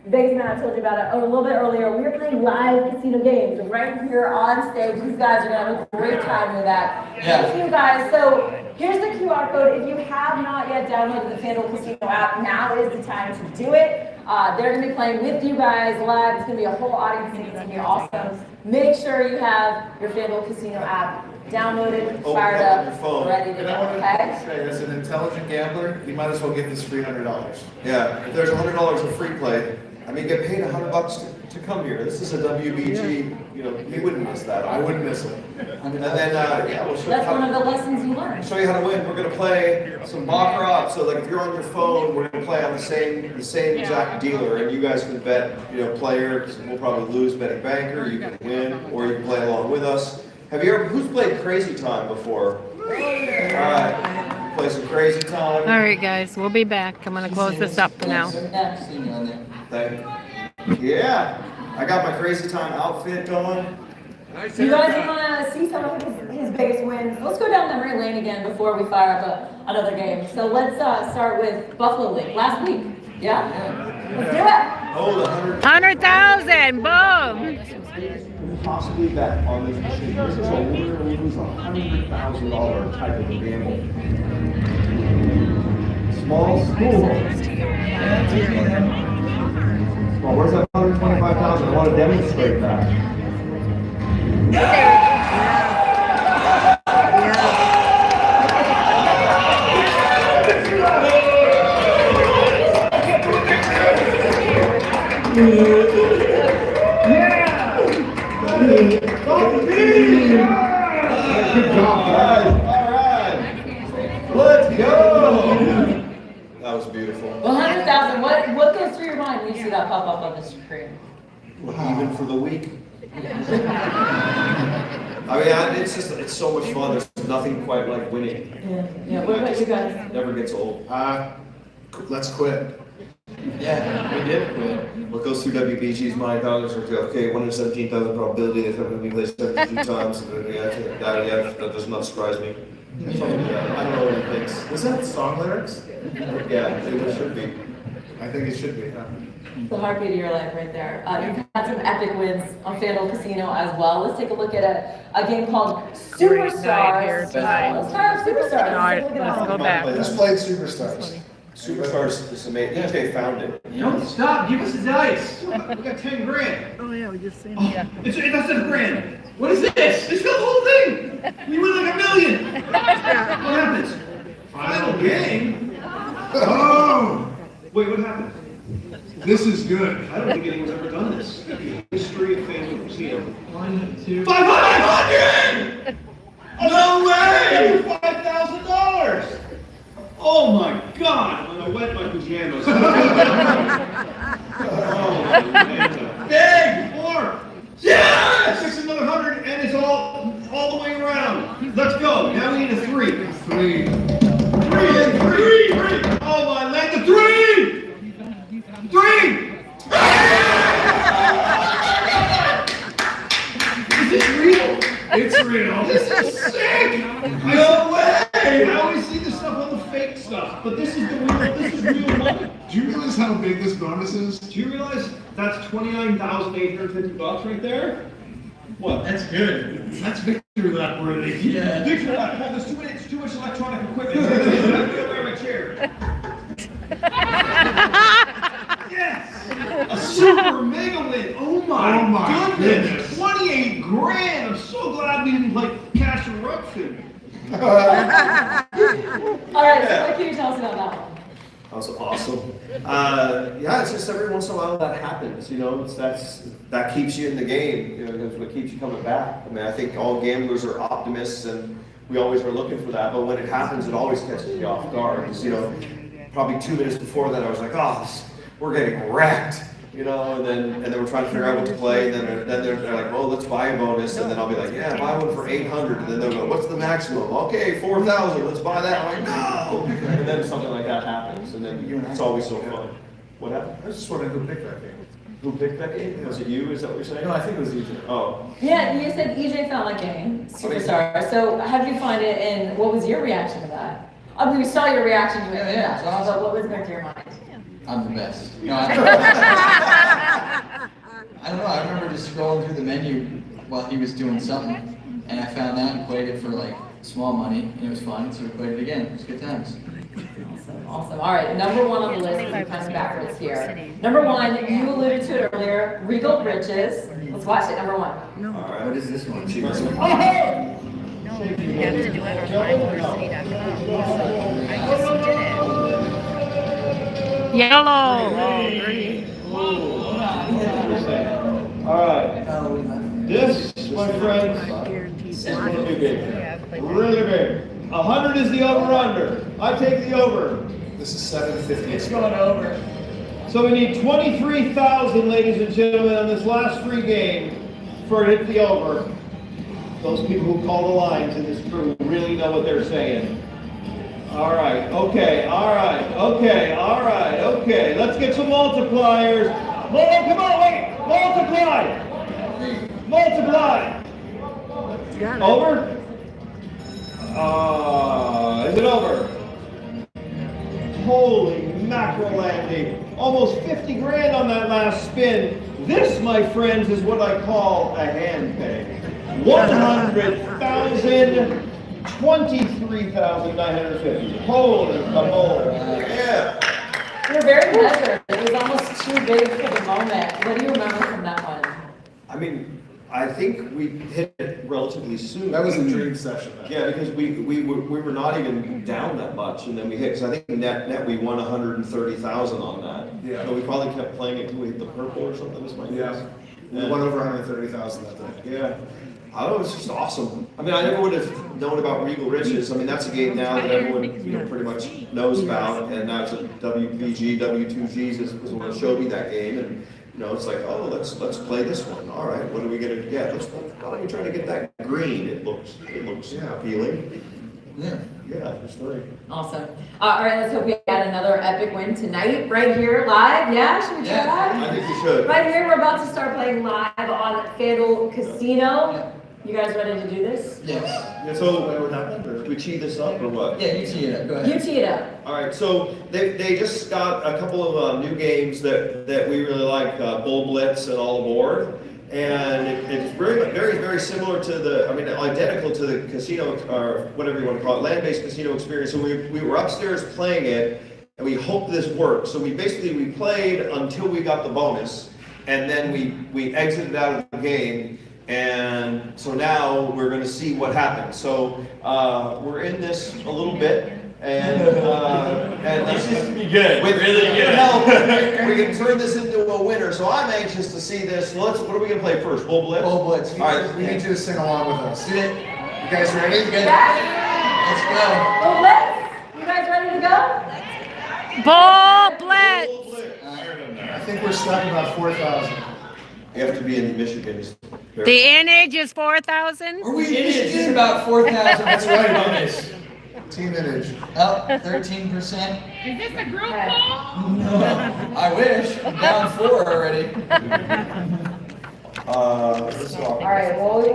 Vegas man, I told you about it a little bit earlier. We are playing live casino games right here on stage. These guys are gonna have a great time with that. Thank you guys. So here's the QR code. If you have not yet downloaded the FanDuel Casino app, now is the time to do it. They're gonna be playing with you guys live. It's gonna be a whole audience and it's gonna be awesome. Make sure you have your FanDuel Casino app downloaded, fired up, ready to go. Okay? As an intelligent gambler, you might as well get this free $100. Yeah, if there's $100 of free play, I mean, get paid $100 to come here. This is a WBG, you know, you wouldn't miss that. I wouldn't miss it. And then, yeah, we'll show you That's how one of the lessons you learn. show you how to win. We're gonna play some baccarat. So like if you're on your phone, we're gonna play on the same exact dealer, and you guys can bet, you know, player. We'll probably lose betting banker. You can win, or you can play along with us. Have you ever? Who's played Crazy Time before? All right, play some Crazy Time. All right, guys, we'll be back. I'm gonna close this up for now. Yeah, I got my Crazy Time outfit going. You guys want to see some of his biggest wins? Let's go down memory lane again before we fire up another game. So let's start with Buffalo League. Last week, yeah? Let's do it. Oh, the 100,000, boom! possibly bet on this machine. This is a win or lose $100,000 type of a gamble. Small school. Well, where's that 125,000? I want to demonstrate that. Good job, guys. All right. Let's go. That was beautiful. 100,000. What goes through your mind when you see that pop up on the screen? Even for the week. I mean, it's so much fun. There's nothing quite like winning. Yeah. What about you guys? Never gets old. Let's quit. Yeah, we did quit. What goes through WBG's mind? Okay, 1 in 17,000 probability that something we play 72 times. That does not surprise me. Something like that. I don't know what he thinks. Was that song lyrics? Yeah, I think it should be. I think it should be. Huh? The heartbeat of your life right there. You've had some epic wins on FanDuel Casino as well. Let's take a look at a game called Superstars. Let's try out Superstars. Let's go back. Who's played Superstars? Superstars is amazing. DJ found it. Don't stop. Give us the dice. We got 10 grand. Oh yeah, we just seen Yeah. That's $10 grand. What is this? It's got the whole thing. We win like $1 million. What happens? Final game. Oh. Wait, what happened? This is good. I don't think anyone's ever done this. History of FanDuel Casino. 1, 2, 500! No way! $5,000! Oh my God! When I wet my pajamas. Oh, man. Big! 4! Yes! 6 another 100, and it's all the way around. Let's go. Now we need a 3. 3. Oh my leg, the 3! 3! Is this real? It's real. This is sick! No way! I always see this stuff on the fake stuff, but this is the real. This is real money. Do you realize how big this bonus is? Do you realize that's $29,850 right there? What? That's good. That's victory lap worthy. Yeah. Victory lap. There's too much electronic equipment. I'm gonna wear my chair. super mega win. Oh my goodness. 28 grand. I'm so glad we didn't play Cash Eruption. All right, so what can you tell us about that one? That was awesome. Yeah, it's just every once in a while that happens, you know, that keeps you in the game, you know, that's what keeps you coming back. I mean, I think all gamblers are optimists and we always are looking for that, but when it happens, it always catches you off guard. Because, you know, probably 2 minutes before that, I was like, oh, we're getting wrecked, you know, and then we're trying to figure out what to play, and then they're like, well, let's buy a bonus, and then I'll be like, yeah, buy one for 800, and then they'll go, what's the maximum? Okay, 4,000, let's buy that. I'm like, no! And then something like that happens, and then it's always so fun. What happened? I was just wondering who picked that game. Who picked that game? Was it you? Is that what you're saying? No, I think it was EJ. Oh. Yeah, you said EJ found that game, Superstar. So how did you find it, and what was your reaction to that? I mean, we saw your reaction to it, Yeah, it's awesome. but what was going through your mind? I'm the best. No, I don't know. I remember just scrolling through the menu while he was doing something, and I found that and played it for like small money, and it was fun, so we played it again. It was good times. Awesome. All right, number one on the list, we're kind of backwards here. Number one, you alluded to it earlier, Regal Riches. Let's watch it, number one. All right. What is this one? You have to do it on myuniversity.com. I just did it. Yellow. Oh, green. All right. This, my friends, is really big. Really big. 100 is the over-under. I take the over. This is 750. It's going over. So we need 23,000, ladies and gentlemen, on this last free game for it to hit the over. Those people who call the lines in this crew really know what they're saying. All right, okay, all right, okay, all right, okay. Let's get some multipliers. Come on, wait, multiply. Multiply. Over? Is it over? Holy mackerel, Andy. Almost 50 grand on that last spin. This, my friends, is what I call a hand pay. 100,000, 23,950. Holy camole. Yeah. You're very measured. It was almost too big for the moment. What do you remember from that one? I mean, I think we hit it relatively soon. That was a dream session. Yeah, because we were not even down that much, and then we hit. Because I think net we won 130,000 on that. Yeah. So we probably kept playing it until we hit the purple or something. This might be. Yeah. We won over 130,000 that day. Yeah. I don't know, it's just awesome. I mean, I never would have known about Regal Riches. I mean, that's a game now that everyone, pretty much knows about, and now it's a WBG, W2Gs is what showed me that game, and it's like, oh, let's play this one. All right, what are we gonna get? Why don't we try to get that green? It looks appealing. Yeah. Yeah, it's great. Awesome. All right, let's hope we had another epic win tonight, right here live. Yeah, should we try that? I think we should. Right here, we're about to start playing live on FanDuel Casino. Yeah. You guys ready to do this? Yes. So, do we tee this up or what? Yeah, you tee it up. Go ahead. You tee it up. All right, so they just got a couple of new games that we really like, Bull Blitz and All Aboard, and it's very, very, very similar to identical to the casino, or whatever you want to call it, land-based casino experience. So we were upstairs playing it, and we hoped this worked. So we played until we got the bonus, and then we exited out of the game. And so now we're going to see what happens. So we're in this a little bit, and this is be good. With really good. help, we can turn this into a winner. So I'm anxious to see this. So what are we going to play first? Bull Blitz. Bull Blitz. All right. We need you to sing along with us. Did it? You guys ready? Good. Yes. Let's go. Well, let's. You guys ready to go? Bull Blitz. I think we're stuck about 4,000. You have to be in Michigan. The innage is 4,000. Are we in it? It's about 4,000. That's right, bonus. Team image. Oh, 13%. Is this a group ball? No. I wish. I'm down 4 already. All right, while we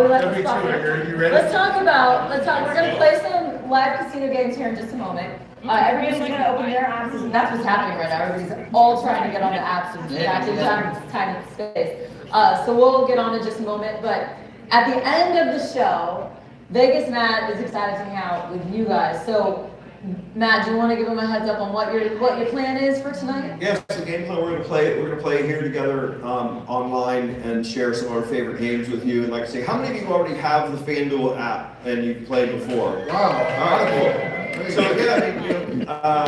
let this buffer. You ready? We're going to play some live casino games here in just a moment. Everybody's going to open their apps. That's what's happening right now. Everybody's all trying to get on the apps and catching time and space. So we'll get on in just a moment. But at the end of the show, Vegas Matt is excited to hang out with you guys. So Matt, do you want to give them a heads up on what your plan is for tonight? Yeah, so game plan, we're gonna play here together online and share some of our favorite games with you. And like I say, how many of you already have the FanDuel app and you've played before? Wow. All right, cool. So yeah, I mean,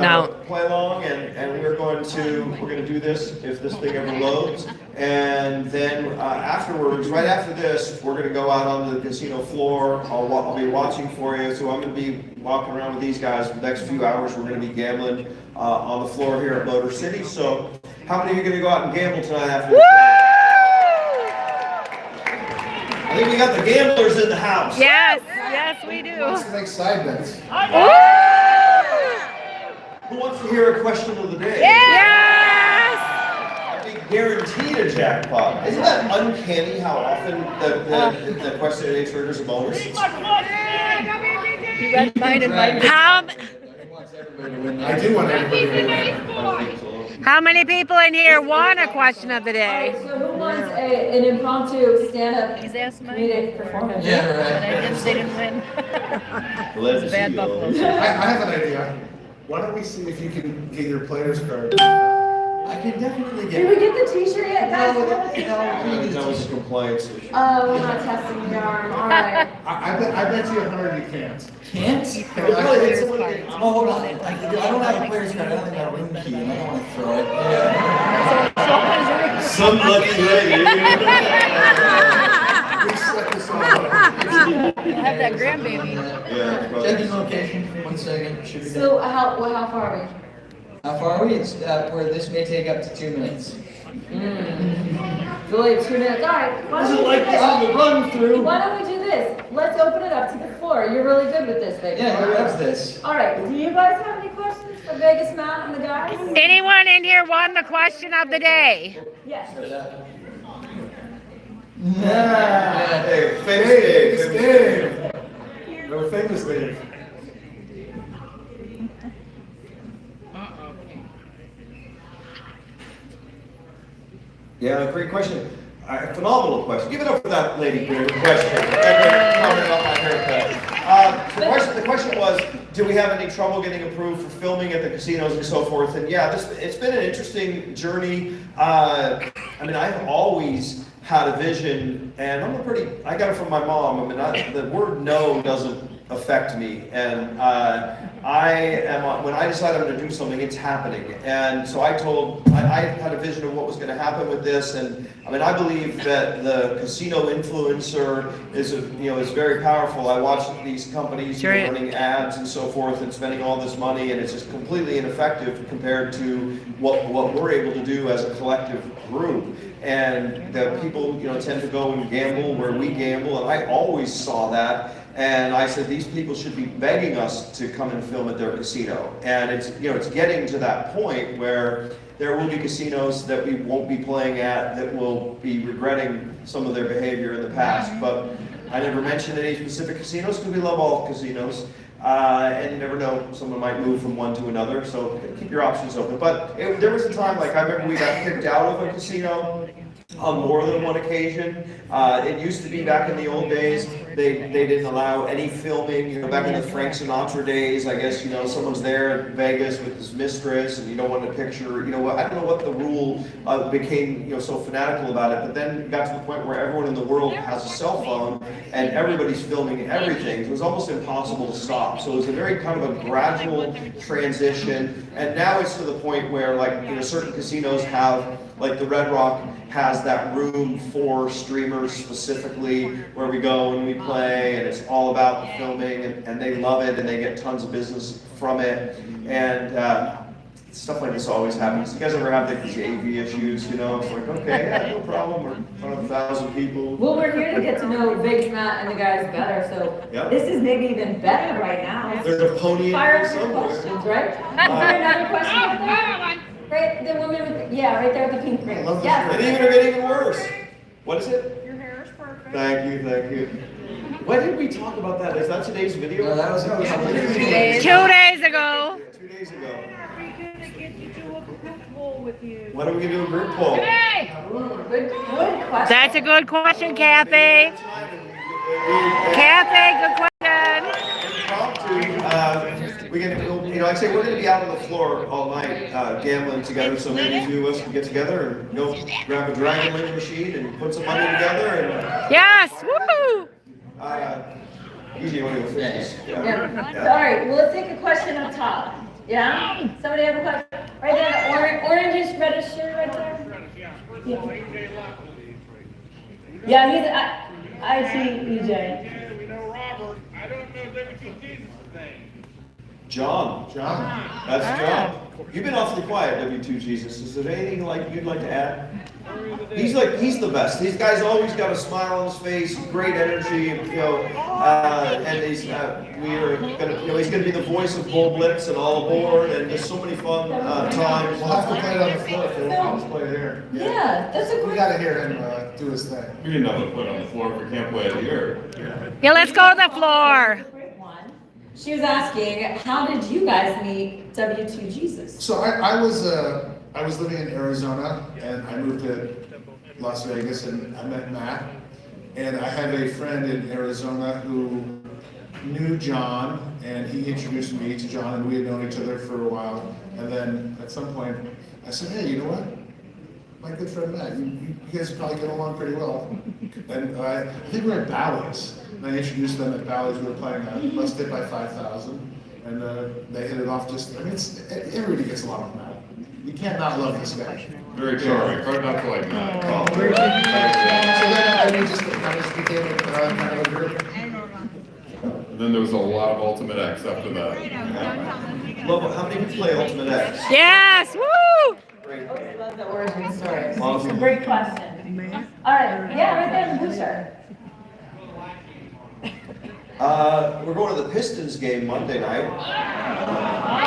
No. play along, and we're going to do this if this thing ever loads, and then afterwards, right after this, we're going to go out onto the casino floor. I'll be watching for you, so I'm going to be walking around with these guys for the next few hours. We're going to be gambling on the floor here at Motor City. So, how many of you are going to go out and gamble tonight after this? I think we got the gamblers in the house. Yes, yes, we do. Who wants to make side bets? Who wants to hear a question of the day? Yes! I think guaranteed a jackpot. Isn't that uncanny how often the question of the day triggers a bonus? You read mine and mine. I do want everybody to win. How many people in here want a question of the day? So who wants an impromptu stand-up comedic performance? Yeah, right. They didn't win. It's bad buffalo. I have an idea. Why don't we see if you can get your player's card? I can definitely Did we get the t-shirt yet, guys? That was a compliance issue. Oh, we're not testing the arm. All right. I bet you 100 you can't. Can't? Oh, hold on. I don't have a player's card. I only got a room key, and I don't want to throw it. Yeah. Some lucky lady. I have that grandbaby. Yeah. Checking location. 1 second. Should be So done. how far are we? How far are we? It's where this may take up to 2 minutes. Really, 2 minutes. All right. Why don't we do this? run through. Why don't we do this? Let's open it up to the floor. You're really good with this, baby. Yeah, who loves this? All right. Do you guys have any questions for Vegas Matt and the guys? Anyone in here won the question of the day? Yes. Yeah. Hey, famous Dave. We're famous Dave. Yeah, great question. Phenomenal question. Give it up for that lady for the question. Comment about my haircut. The question was, do we have any trouble getting approved for filming at the casinos and so forth? And yeah, it's been an interesting journey. I mean, I've always had a vision, and I got it from my mom. I mean, the word no doesn't affect me, and when I decide I'm going to do something, it's happening. And so I had a vision of what was going to happen with this, and I mean, I believe that the casino influencer is very powerful. I watch these companies running ads and so forth and spending all this money, and it's just completely ineffective compared to what we're able to do as a collective group. And the people tend to go and gamble where we gamble, and I always saw that. And I said, these people should be begging us to come and film at their casino. And it's getting to that point where there will be casinos that we won't be playing at that will be regretting some of their behavior in the past. But I never mentioned any specific casinos because we love all casinos. And you never know, someone might move from one to another, so keep your options open. But there was a time, like I remember we got kicked out of a casino on more than one occasion. It used to be back in the old days, they didn't allow any filming, back in the Frank Sinatra days, I guess, someone's there in Vegas with his mistress and you don't want a picture, I don't know what the rule became, so fanatical about it, but then it got to the point where everyone in the world has a cell phone and everybody's filming everything. It was almost impossible to stop. So it was a very kind of a gradual transition, and now it's to the point where certain casinos have, like the Red Rock has that room for streamers specifically where we go and we play, and it's all about the filming, and they love it and they get tons of business from it. And stuff like this always happens. You guys ever have the JV issues? It's like, okay, yeah, no problem. We're in front of 1,000 people. Well, we're here to get to know Vegas Matt and the guys better, so this is maybe even better right now. There's a pony in Fire there up your somewhere. questions, right? Is there another question out there? Right, the woman with right there with the pink ring. Yes. And even get even worse. What is it? Your hair is perfect. Thank you. When did we talk about that? Is that today's video? No, that was 2 days ago. 2 days ago. With you. When are we going to do a group poll? Good question. That's a good question, Kathy. Kathy, good question. Impromptu, like I say, we're going to be out on the floor all night gambling together, so maybe a few of us can get together and go grab a Dragon Ring machine and put some money together. And Yes! Woo! easy, you want to go finish this? Yeah. All right, well, let's take a question up top. Yeah? Somebody have a question? Right there, the orangish reddish shirt right there. Yeah, he's ITEJ. John. That's John. You've been awfully quiet, W2 Jesus. Is there anything you'd like to add? He's the best. These guys always got a smile on his face, great energy, and he's gonna be the voice of Bull Blitz and all aboard, and just so many fun times. We'll have to play it on the floor if they want to play it here. Yeah, that's a We great. gotta hear him do his thing. We can never put on the floor if we can't play it here. Yeah, let's go to the floor. She was asking, how did you guys meet W2 Jesus? So I was living in Arizona, and I moved to Las Vegas, and I met Matt. And I have a friend in Arizona who knew John, and he introduced me to John, and we had known each other for a while. And then at some point, I said, hey, you know what? My good friend Matt, you guys probably get along pretty well. And I think we were at Bally's, and I introduced them at Bally's. We were playing Let's Hit by 5,000, and they hit it off everybody gets along with Matt. You can't not love this guy. Very charming. Hard not to like that. So then we just became kind of a group. And then there was a lot of Ultimate X after that. How many of you play Ultimate X? Yes! Woo! Great. I love the origin story. It's Awesome. a great question. All right, yeah, right there in the blue shirt. We're going to the Pistons game Monday night.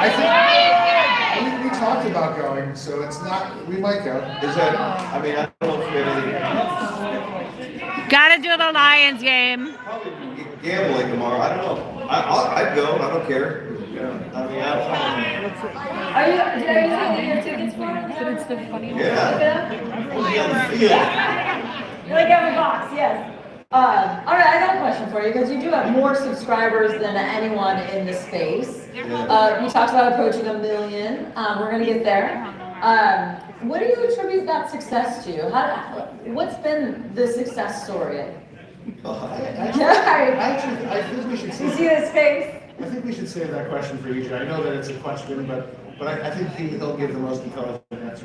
I think we talked about going, so it's not, we might go. Is that, I don't know if we have anything. Gotta do the Lions game. Probably gambling tomorrow, I don't know. I'd go, I don't care. Are you getting your tickets for it? Yeah. We'll be on the field. Like every box, yes. All right, I got a question for you because you do have more subscribers than anyone in the space. We talked about approaching 1 million. We're gonna get there. What do you attribute that success to? What's been the success story? I think we should You see his face? I think we should save that question for EJ. I know that it's a question, but I think he'll give the most intelligent answer.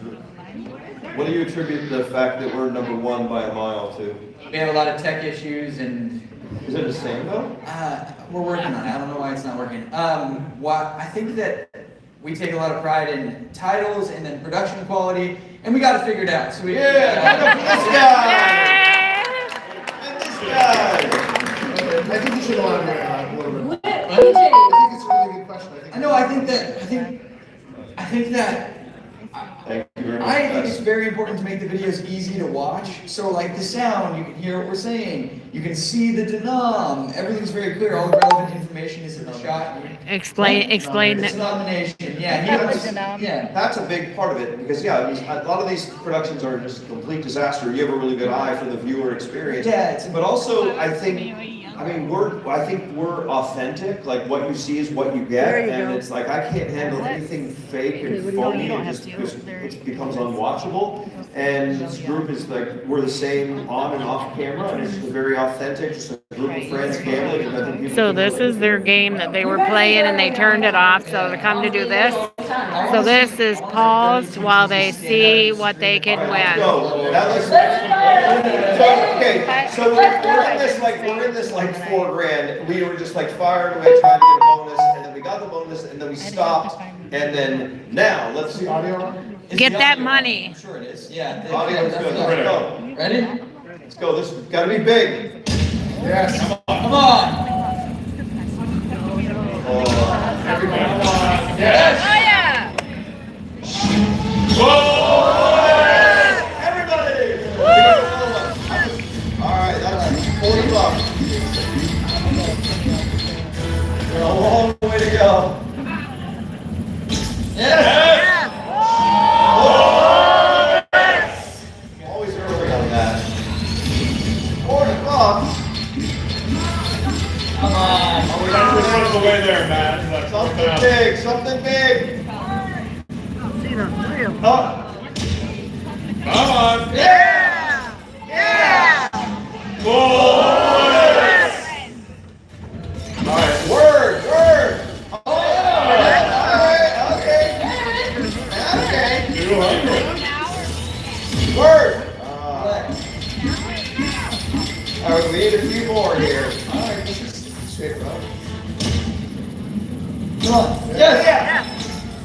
What do you attribute the fact that we're number one by a mile to? We have a lot of tech issues and Is it the same though? we're working on it. I don't know why it's not working. I think that we take a lot of pride in titles and then production quality, and we got to figure it out. So we This guy! And this guy! I think you should elaborate on that a little bit. EJ. I think it's a really good question. I know. I think that. Thank you very much. I think it's very important to make the videos easy to watch. So like the sound, you can hear what we're saying. You can see the denom. Everything's very clear. All the relevant information is in the shot. Explain It's it. nomination. Yeah. Yeah. That's a big part of it because a lot of these productions are just a complete disaster. You have a really good eye for the viewer experience. Yeah. But also, I think we're authentic. Like what you see is what you get, it's like I can't handle anything fake and phony. It becomes unwatchable. And this group is like we're the same on and off camera, and it's very authentic. Just a group of friends gambling. And I think people So can this relate. is their game that they were playing and they turned it off so to come to do this. So this is paused while they see what they can win. Go. Now let's- So we're in this like $4,000. We were just like firing away trying to get a bonus, and then we got the bonus, and then we stopped, and then now let's see audio on. Get that money. I'm sure it is. Yeah. Audio's good. Let's go. Ready? Let's go. This has got to be big. Yes. Come on. Yes. Oh yeah! Everybody. All right, that's $40. We're a long way to go. Yes. Always early on that. $40. Come on. Oh, we got to put it away there, Matt. That's Something big, something big. Oh. Come on. Yeah! Yeah! Boys! All right, word. Oh, yeah. All right, okay. 200. Word. All right, we need a few more here. All right, this is straight up. Come on. Yes.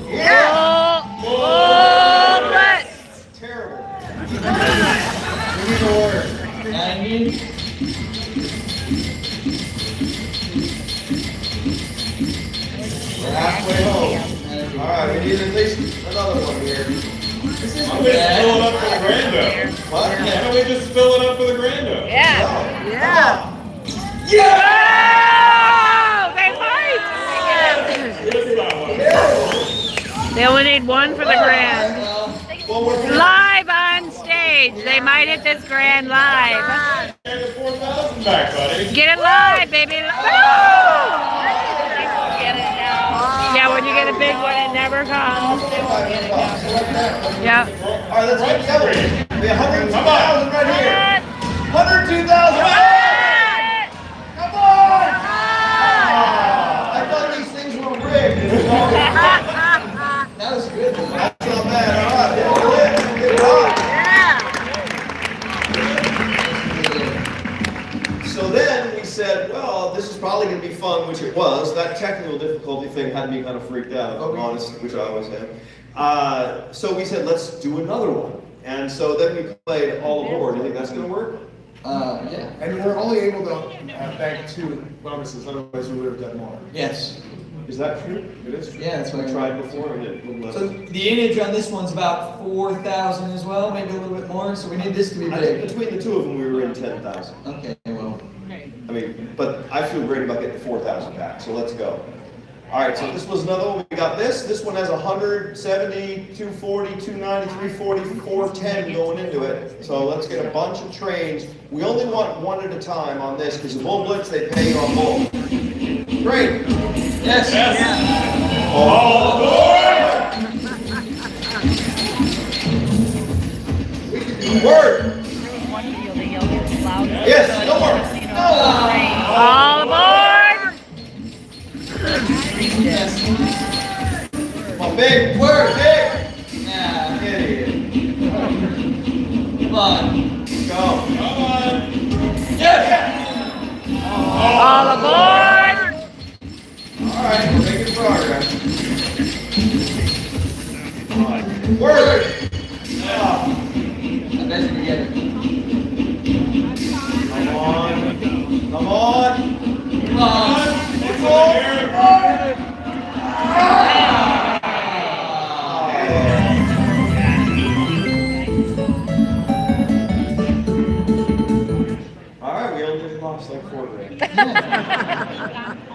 Yeah. Oh, let's. Terrible. We need a word. 90. We're halfway home. All right, we need at least another one here. Why don't we just fill it up for the grando? What? Why don't we just fill it up for the grando? Yeah. Yeah. Oh, they might. Here's that one. They only need one for the grand. Well, we're Live on stage. They might hit this grand live. Get the 4,000 back, buddy. Get it live, baby. Yeah, when you get a big one, it never comes. Yep. all right, let's get the other one. We have 102,000 right here. 102,000. Come on! I thought these things were rigged. That was good. That's not bad. All right, get it on. So then we said, well, this is probably going to be fun, which it was. That technical difficulty thing had me kind of freaked out, if I'm honest, which I always have. So we said, let's do another one. And so then we played All Aboard. You think that's going to work? Yeah. And we're only able to bank 2 bonuses, otherwise we would have done more. Yes. Is that true? It is true. Yeah, that's what I I tried before and it wouldn't let So us. the image on this one's about 4,000 as well, maybe a little bit more. So we need this to be I think big. between the two of them, we were in 10,000. Okay, well. I mean, but I feel great about getting 4,000 back, so let's go. All right, so this was another one. We got this. This one has 170, 240, 290, 340, 410 going into it. So let's get a bunch of trains. We only want one at a time on this because the Bull Blitz, they pay you on both. Great. Yes. All aboard! Word. Yes, no more. All aboard! Come on, big. Word. Big. Nah. Idiot. Come on. Go. Come on! Yes. All aboard! All right, we're making progress. Come on. Word. I bet you can get it. Come on. Come on. Come on. It's over here. All right, we only lost like 4 grand.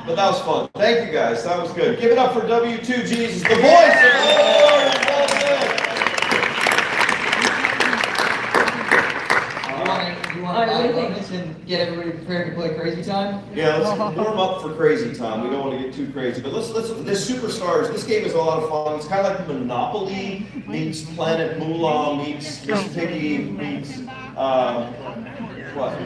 But that was fun. Thank you guys. That was good. Give it up for W2G's, the voice of the Lord. You want to bonus and get everybody prepared to play Crazy Time? Yeah, let's warm up for crazy time. We don't want to get too crazy, but let's this Superstars. This game is a lot of fun. It's kind of like Monopoly meets Planet Moolah meets Miss Piggy meets what?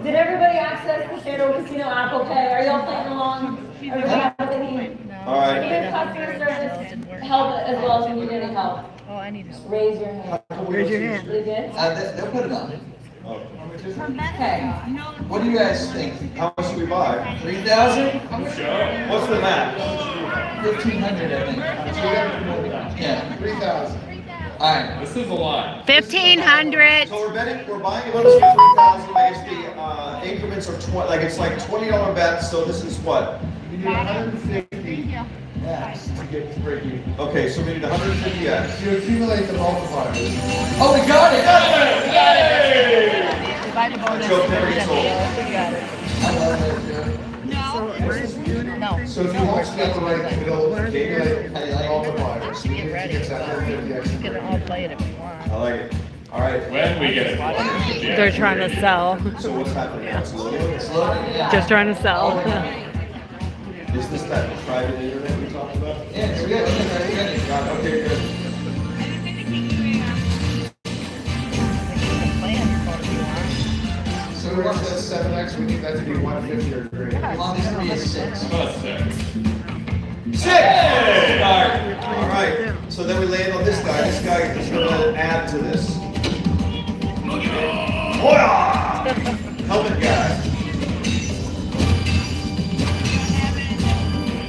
Did everybody access the Federal Casino Apple Pay? Are y'all playing along? Everybody have what they need? All right. Need customer service help as well if you need any help. Oh, I need help. Raise your hand. Raise your hand. They did? They'll put it on. Okay. What do you guys think? How much should we buy? 3,000? What's the max? 1,500, I think. Yeah. 3,000. All right. This is a lot. 1,500. So we're buying a bonus for 3,000. I guess the increments are it's like $20 bets. So this is what? You need 150 X to get to break even. Okay, so we need 150 X. You accumulate the multipliers. Oh, we got it! Joe Perry sold. I love it, Joe. So if you actually get the right, it'll accumulate the multipliers. So you get that 150 X. You can all play it if you want. I like it. All right. When we get it. They're trying to sell. So what's happening now? It's loading. It's loading, yeah. Just trying to sell. Is this that private internet we talked about? Yeah, we're good. Got it. Okay, good. So we want that 7X, we need that to be 150 or greater. As long as it be a 6. About 6. 6! All right. So then we land on this guy. This guy is going to add to this. Helmet guy.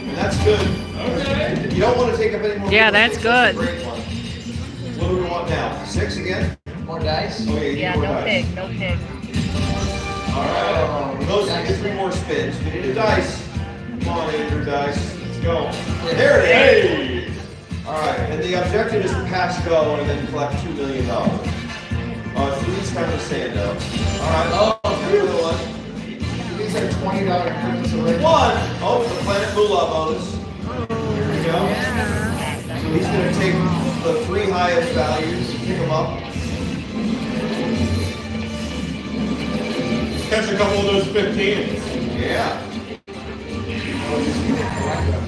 And that's good. Okay. You don't want to take up any more. Yeah, real that's estate, so good. it's a great one. What do we want now? 6 again? More dice? Oh, yeah, you need more dice. no pig. All right. Those are 3 more spins. We need a dice. Come on, Andrew, dice. Let's go. There it is. Hey! All right, and the objective is to pass go and then collect $2 million. 3 times the sand out. All right. Oh, here's the one. These are $20 increments already. 1. Oh, the Planet Moolah bonus. Here we go. So he's going to take the 3 highest values, pick them up. Catch a couple of those 15s. Yeah.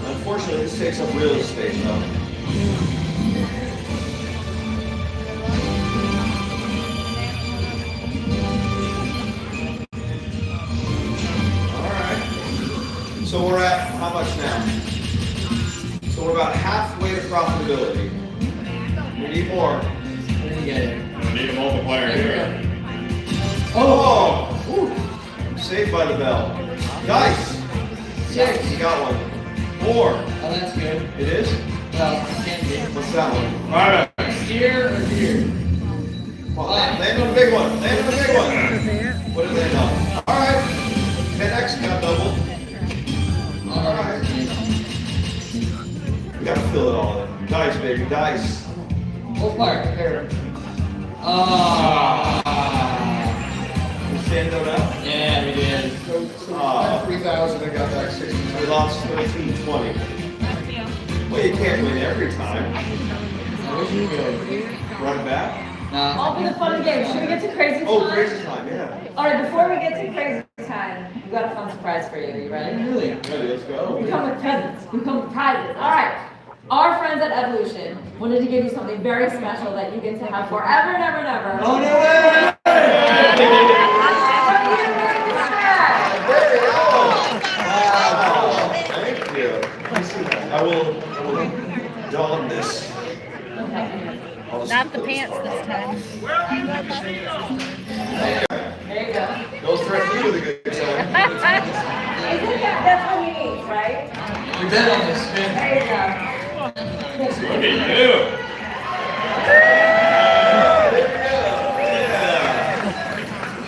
Unfortunately, this takes up real estate, though. So we're at how much now? So we're about halfway to profitability. We need more. What do you get? I need a multiplier here. Oh! Woo. Saved by the bell. Nice! 6. You got one. 4. Oh, that's good. It is? Well, it can be. What's that one? 5X. Here or here? Come on, land on a big one. Land on a big one. What did they know? Alright. 10X got doubled. Alright. We gotta fill it all in. Dice, baby, dice. Multiplier, compare. We stand out now? Yeah, we did. So we had 3,000 and got back 60. We lost 13-20. Well, you can't win every time. Where'd you go? Run back. Nah. All for the fun of the game. Should we get to crazy time? Oh, crazy time, yeah. All right, before we get to crazy time, we've got a fun surprise for you. Are you ready? Really? Ready, let's go. You come with presents. You come with prizes. All right. Our friends at Evolution wanted to give you something very special that you get to have forever and ever and ever. Oh, no way! Thank you. I will don this. Not the pants this time. There you go. Those threaten you with a good time. That's what you need, right? We bet on this spin. There you go. Look at you.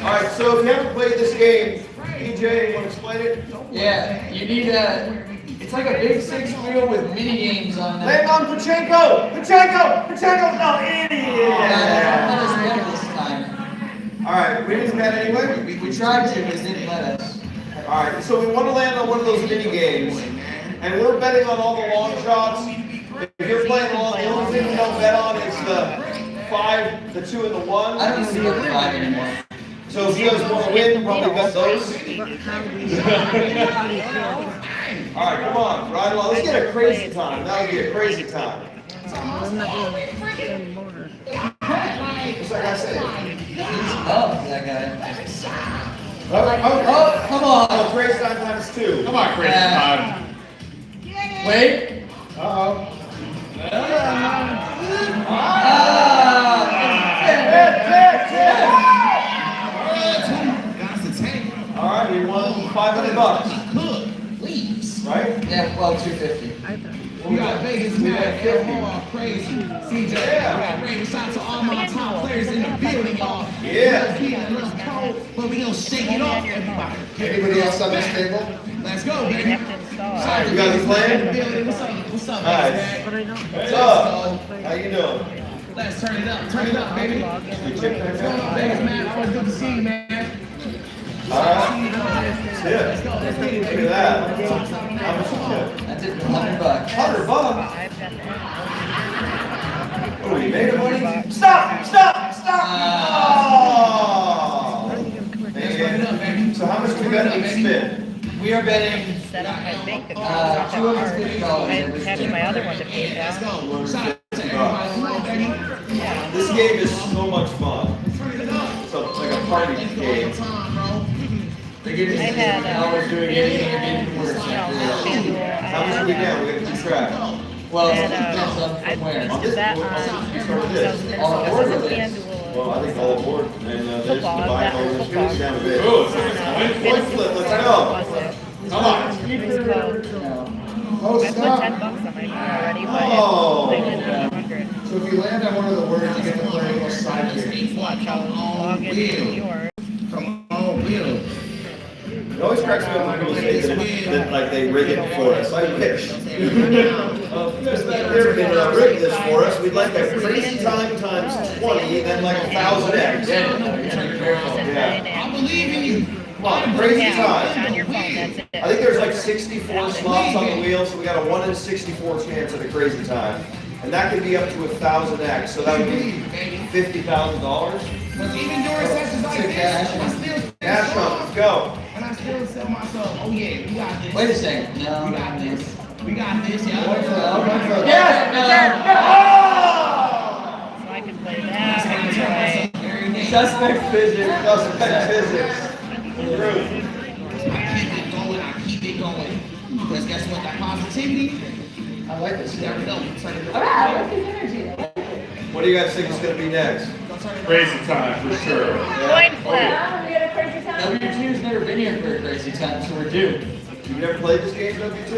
All right, so if you haven't played this game, DJ, you want to explain it? Yeah, you need a. It's like a big 6-wheel with mini games on Land it. on Pachenko! Pachenko! Pachenko! No, idiot! Let us bet this time. All right, we didn't bet anyway. We tried to, but it didn't let us. All right, so we want to land on one of those mini games, and we're betting on all the long shots. If you're playing along, the only thing we don't bet on is the 5, the 2, and the 1. I don't see the 5 anymore. So if you guys want to win, probably bet those. All right, come on, ride along. Let's get a crazy time. That would be a crazy time. What's that guy say? Oh, that guy. Oh, Come on. oh, crazy time times 2. Come on, crazy time. Wait. Uh-oh. All right, we won $500. Right? Yeah, well, 250. We got Vegas We mad, got 50. all crazy. CJ, Yeah. we got rain shots to all my top players in the building, y'all. Yeah. It's a little cold, but we gonna shake it off, everybody. Anybody else on this table? Let's go, baby. You guys are playing? What's up? What's up, Nice. man? What's up? How you doing? Let's turn it up, baby. You check that What's going on, Vegas, man? Always good to see you, man. All right. Yeah. Look at that. How much is it? That's it, $100. $100. Oh, you made it, money? Stop! Stop! Stop! Oh! Man. So how much we got each spin? We are betting set up my bank account. $250. I attached my other one to PayPal. This game is so much fun. It's like a party game. I've had doing anything or getting worse. How much are we down? We gotta keep track. Well, I from where? used to bet on FanDuel. Well, I think all aboard. And there's the Football, buy I've over got the down a bit. Oh, it's Point flip, let's go. Come on. Oh, I put stop. $10 on my phone already, but Oh. I did 100. So if you land on one of the words, you get to play a little side game. Watch, I'll log into yours. Come on, Will. It always cracks me up when people say that like they rig it for us. I wish. If they're gonna rig this for us, we'd like a crazy time times 20, then like 1,000x. Yeah. I believe in you. Come on, crazy On time. your phone, that's it. I think there's like 64 slots on the wheel, so we got a 1 in 64 chance at a crazy time. And that could be up to 1,000x, so that would be $50,000. But even during sessions like this, I still Cash come, let's go. and I still tell myself, oh yeah, we got this. Wait a second. We got this. We got this, Yes! So I can play that. I can play. Suspect physics. Suspect physics. I keep it going, I keep it going. Because guess what? That positivity, I like this. there we go. Turn it All right, let's keep energy. What do you guys think is gonna be next? Crazy time for sure. Coin flip. Yeah, we got a crazy time. W2's never been here for a crazy time, so we're due. You've never played this game, W2?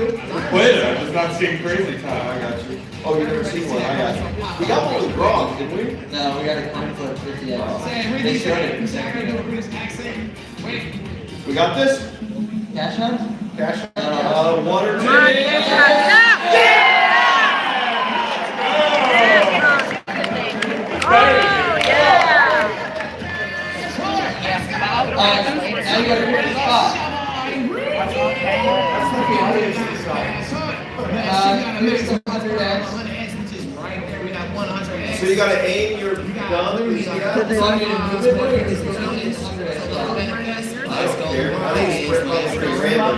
Played it, I've just not seen crazy I time. got you. Oh, you've never seen one, I got you. We got one with Gronk, didn't we? No, we got a coin flip 50x. Read They this showed accent. it. Say, I gotta do a British accent. Wait. We got this? Cash hunt? Cash. One or two. Alright, now you gotta pick a spot. Here's the 100x. So you gotta aim your gun? You want me to move it or is it 100x? I don't care. I think it's pretty random.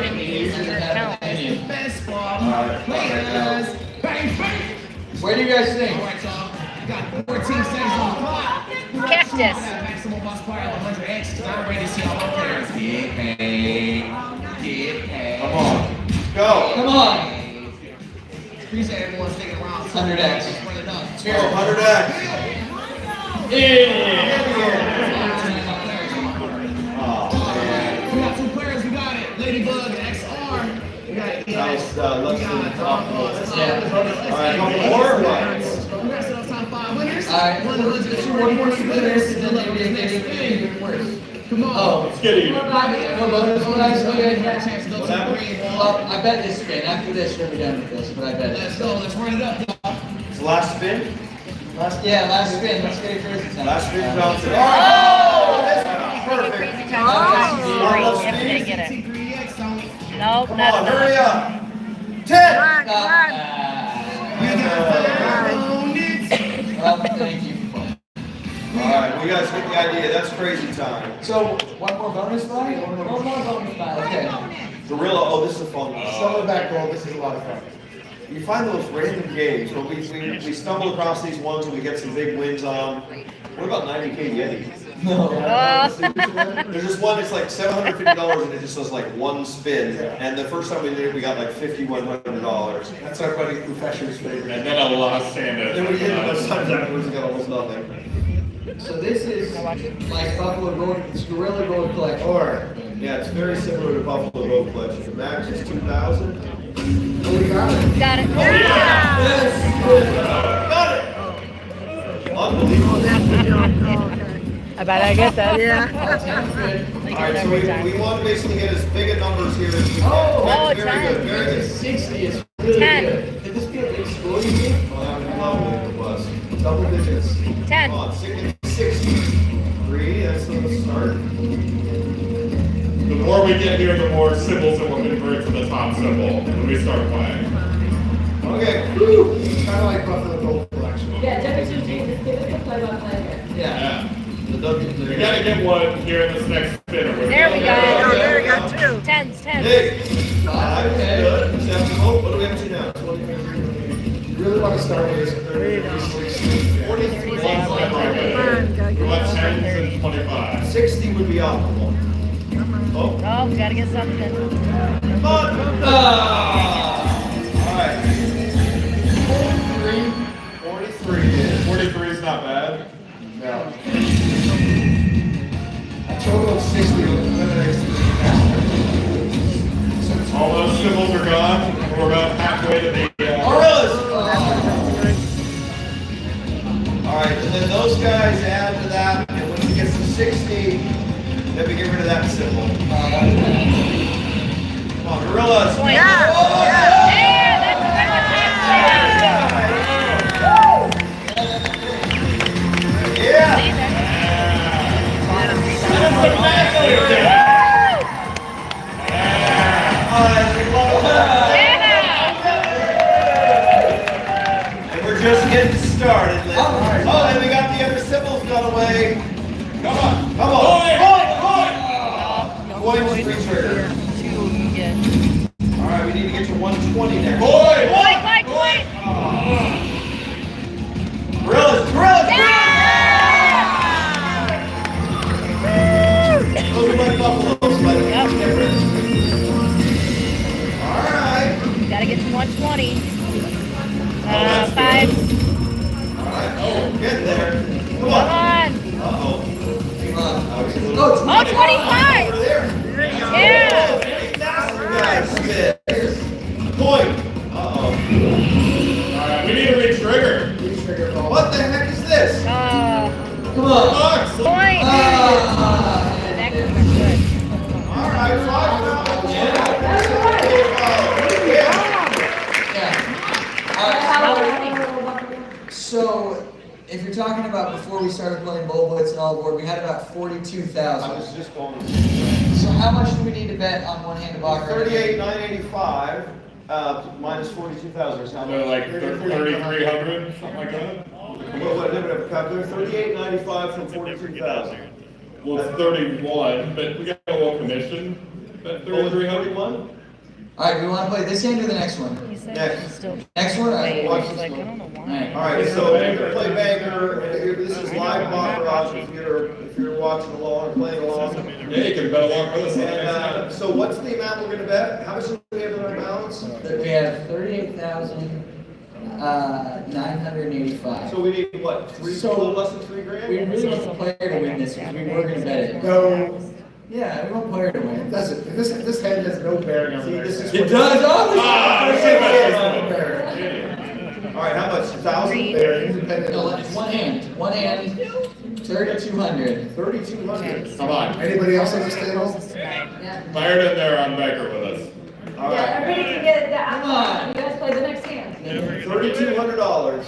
Where do you guys think? Got 14 seconds on the clock. Cactus. Maximum boss part of 100x. I'm ready to see all my players get paid. Get paid. Come on. Go. Come on! Appreciate everyone sticking around. 100x. Oh, 100x. We got two players, we got it. Ladybug and XR. We got it. That was less than optimal. Yeah. Alright, couple more or what? Congrats on top 5 winners. Alright, One let's do one more spin this and then maybe next make it spin. even worse. Come on. Oh, Let's get even. no bonus ones? Okay. Chance to go to the green. Well, I bet this spin. After this, we'll be done with this, but I bet. Let's go. Let's run it up, y'all. It's the last spin? Last spin. Let's get it crazy time. Last spin, Johnson. Oh! Perfect. Crazy time. Oh, if they get it. Nope, Come not on, enough. hurry up. 10! Well, thank you. Alright, we guys get the idea. That's crazy time. So, one more bonus buy? One more bonus buy. Okay. Gorilla, oh, this is a fun one. Some of the back roll, this is a lot of fun. You find those random games where we stumble across these ones and we get some big wins on. What about 90K Yeti? No. There's this one that's like $750 and it just does like one spin. And the first time we did it, we got like $5,100. That's our buddy Professor's favorite. And then a Los Santos. Then we did it a bunch of times afterwards and got almost nothing. So this is like Buffalo Gold, it's Gorilla Gold Collection. Or, yeah, it's very similar to Buffalo Gold Collection. The max is 2,000. Oh, we got it. Got it. Yes! Got it! Unbelievable. I bet I get that. Alright, so we want to basically get as big a numbers here as we can. Oh, Very good, very good. 60 is really 10. good. Could this be an explosion game? Oh, that would be lovely if it was. Double digits. 10. Come on, 63, that's the start. The more we get here, the more symbols that will convert to the top symbol when we start playing. Okay. Kind of like Buffalo Gold Collection. Yeah, W2G, just give us a play-by-play here. Yeah. The W. We gotta get one here in this next spin. There we go. There we go. 2. 10s, 10s. Hey, 5. to now? 23. You really want to start with this 30, 43. Come on, gotta get What's it. 10 and 25? 60 would be optimal. Oh, Oh, we gotta get something. come on. All right. 43. 43 is not bad. No. a total of 60 eliminates the All those symbols are gone. We're about halfway to the. All right, and then those guys add to that, and when we get to 60, then we get rid of that symbol. Come on, gorillas. And we're just getting started. Oh, and we got the other symbols gone away. Come on, come on. Boy, free trigger. All right, we need to get to 120 next. Boy! Gorillas! Those are like buffaloes, but all right. Gotta get to 120. 5. All right, oh, get there. Come Come on. on. Uh-oh. Oh, 25. Over there. Yeah. Nice. Point. Uh-oh. All right, we need to re-trigger. What the heck is this? Come on. Point. That could have been good. All right, So, if you're talking about before we started playing Bowl Blitz and all board, we had about 42,000. I was just going. So how much do we need to bet on one-handed baccarat? 38,985 minus 42,000 is how much? So like 3,300, something like that. What, a calculator? 38,995 from 42,000. Well, it's 31, but we got a little commission. But 3,300. 41? Alright, do we want to play this hand or the next one? Next. Next one? Wait, Alright, she's like, I don't know why. All right, so we're gonna play banker, and this is live baccarat if you're watching along or playing along. Yeah, you can bet along with us. And so what's the amount we're gonna bet? How much do we have in our balance? We have 38,985. So we need what? So- a little less than $3,000? We really want the player to win this because we were going to bet it. No, Yeah, we want player to win. it doesn't. This hand has no bearing on the next hand. It does. All right, how much? 1,000? They're independent. No, it's one hand. One hand, 3,200. 3,200. Come on. Anybody else on this table? Fire it in there on Becker with us. All Yeah, right, everybody can get that. Come on. You guys play the next hand. $3,200.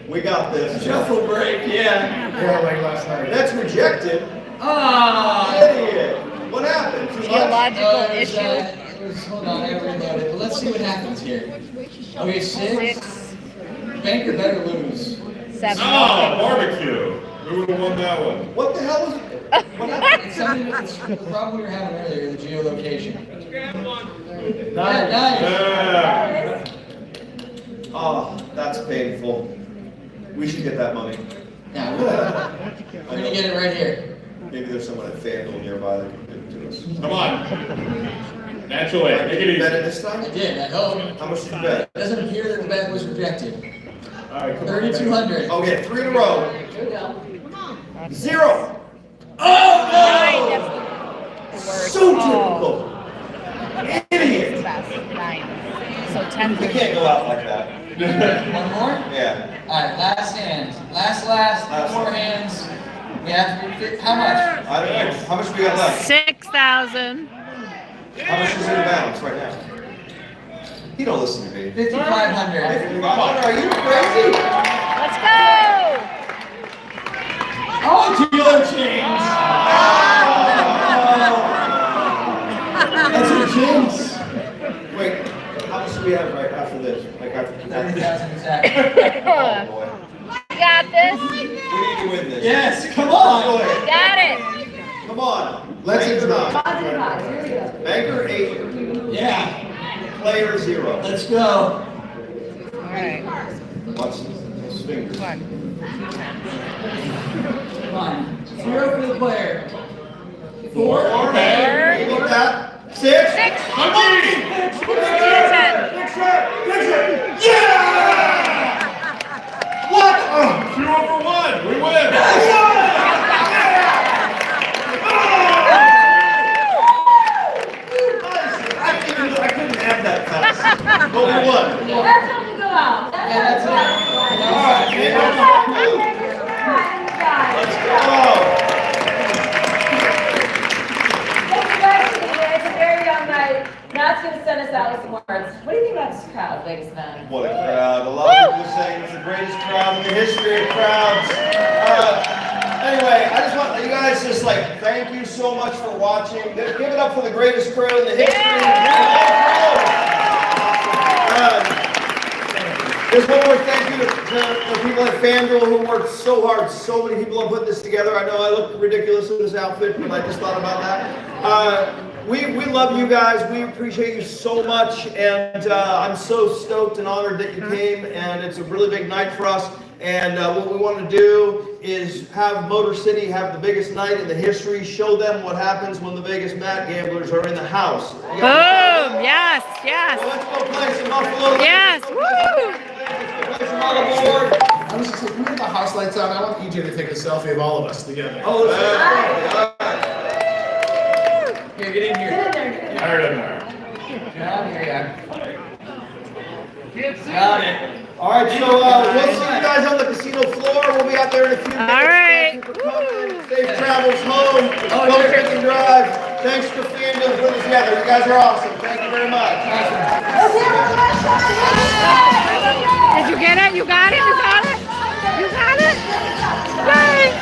We got this. Shuffle break, yeah. Yeah, like last night. That's rejected. Ah. Idiot. What happened? Too much? Geological issue. Hold on, I reloaded it, but let's see what happens here. Okay, 6. Banker better lose. 7. Oh, barbecue. We would have won that one. What the hell was it? What happened? It's the problem we were having earlier, the geolocation. Nine. Yeah. Oh, that's painful. We should get that money. Now, we're gonna get it right here. Maybe there's someone at FanDuel nearby that can give it to us. Come on. Naturally. Make it Did you bet it easy. this time? I did, I hope. How much did you bet? It doesn't appear that the bet was rejected. All right, come on. 3,200. Okay, 3 in a row. Here we go. 0. That's the So worst. typical. Idiot. Best. 9. So You 10. can't go out like that. One more? Yeah. Alright, last hand. Last, Last 4 one. hands. We have to, how much? I don't know. How much we got left? 6,000. How much is in the balance right now? He don't listen to me. 5,500. Are you crazy? Let's go. Oh, dealer change! That's your jinx. Wait, how much do we have right after this? Like after 30,000 exactly. Oh boy. You got this. We need to win this. Yes, come on! Got it. Come on. Let's Banker enjoy. 9. Positive vibes. Here we go. Banker 8. Yeah. player 0. Let's go. All right. Watch those fingers. Come on. 0 for the player. 4. Hey, look at that. 6. 6. Monkey! Yeah! What? 2 over 1. We win. I couldn't have that fast. But we won. That's how we go out. That's how we go out. All right, let's go. It's a very young night. Matt's going to send us out with some words. What do you think about this crowd, Vegas men? What a crowd. A lot of people are saying it's the greatest crowd in the history of crowds. Anyway, I just want you guys just like thank you so much for watching. Give it up for the greatest crew in the history. Just one more thank you to the people at FanDuel who worked so hard. So many people have put this together. I know I look ridiculous in this outfit, but I just thought about that. We love you guys. We appreciate you so much, and I'm so stoked and honored that you came. And it's a really big night for us. And what we want to do is have Motor City have the biggest night in the history. Show them what happens when the Vegas Mad Gamblers are in the house. Boom! Yes, yes. So let's go play some Buffalo. Yes, woo! Play some on the board. I was just like, can we have the house lights on? I want EJ to take a selfie of all of us together. Oh, let's go. Here, get in here. Get in there. I heard him there. Down here, yeah. Got it. All right, so we'll see you guys on the casino floor. We'll be out there in a few minutes. All right. Thank you for coming. Safe travels home. Don't drink and drive. Thanks to FanDuel for this together. You guys are awesome. Thank you very much. Did you get it? You got it? You got it? You got it? Yay!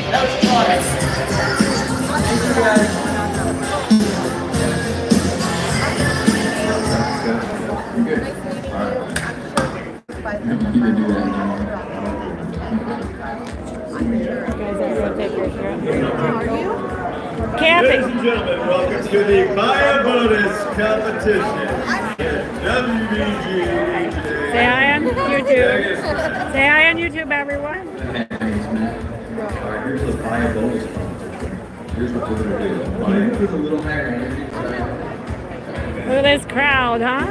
That was fun. Thank you guys. Good. Kathy. Ladies and gentlemen, welcome to the Maya Bonus competition. WBG. Say hi on YouTube. Say hi on YouTube, everyone. Here's the Maya bonus competition. Here's what we're gonna do. Maya with a little higher energy. Look at this crowd, huh?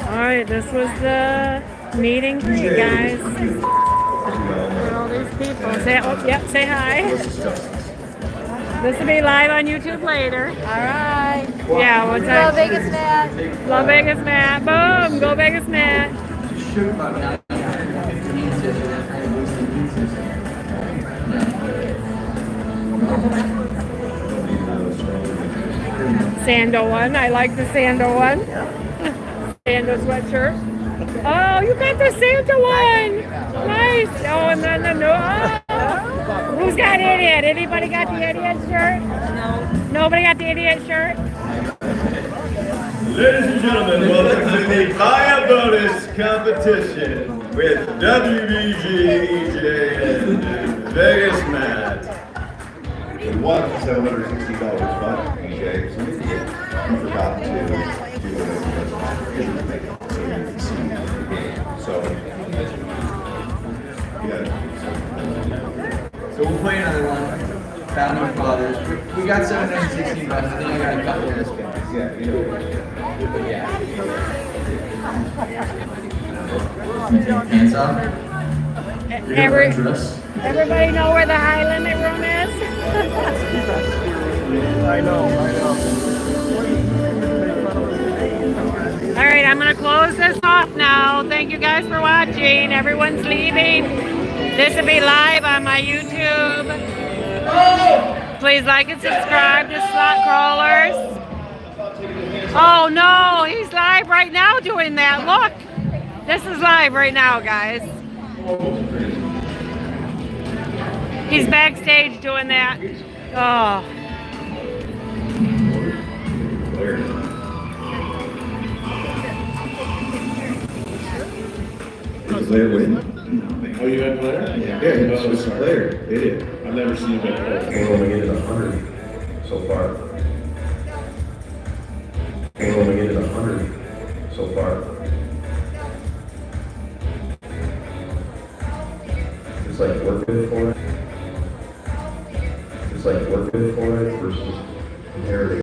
All right, this was the meet and greet, guys. Look at all these people. Say, oh, yep, say hi. This will be live on YouTube later. All right. Yeah, what's that? Go Vegas Matt. Love Vegas Matt. Boom, go Vegas Matt. Sandal one. I like the sandal one. Sandal sweatshirt. Oh, you got the Santa one. Nice. Oh, and then the no. Oh. Who's got idiot? Anybody got the idiot shirt? No. Nobody got the idiot shirt? Ladies and gentlemen, welcome to the Maya Bonus competition with WBG, EJ, and Vegas Matt. We won $760, but EJ was an idiot. He forgot to do his makeup so you can see the game. So, yeah. So we'll play another one. Founding Fathers. We got $760, I think I got a couple of this game. Yeah, you know. Yeah. Hands up. Everybody know where the high limit room is? I know. All right, I'm going to close this off now. Thank you guys for watching. Everyone's leaving. This will be live on my YouTube. Please like and subscribe to Slot Crawlers. Oh no, he's live right now doing that. Look, this is live right now, guys. He's backstage doing that. Oh. player win? Oh, you had player? Yeah, Oh, switch the sorry. player. They did. I've never seen you bet player. We're only getting 100 so far. We're only getting 100 so far. It's like working for it. It's like working for it versus inheriting.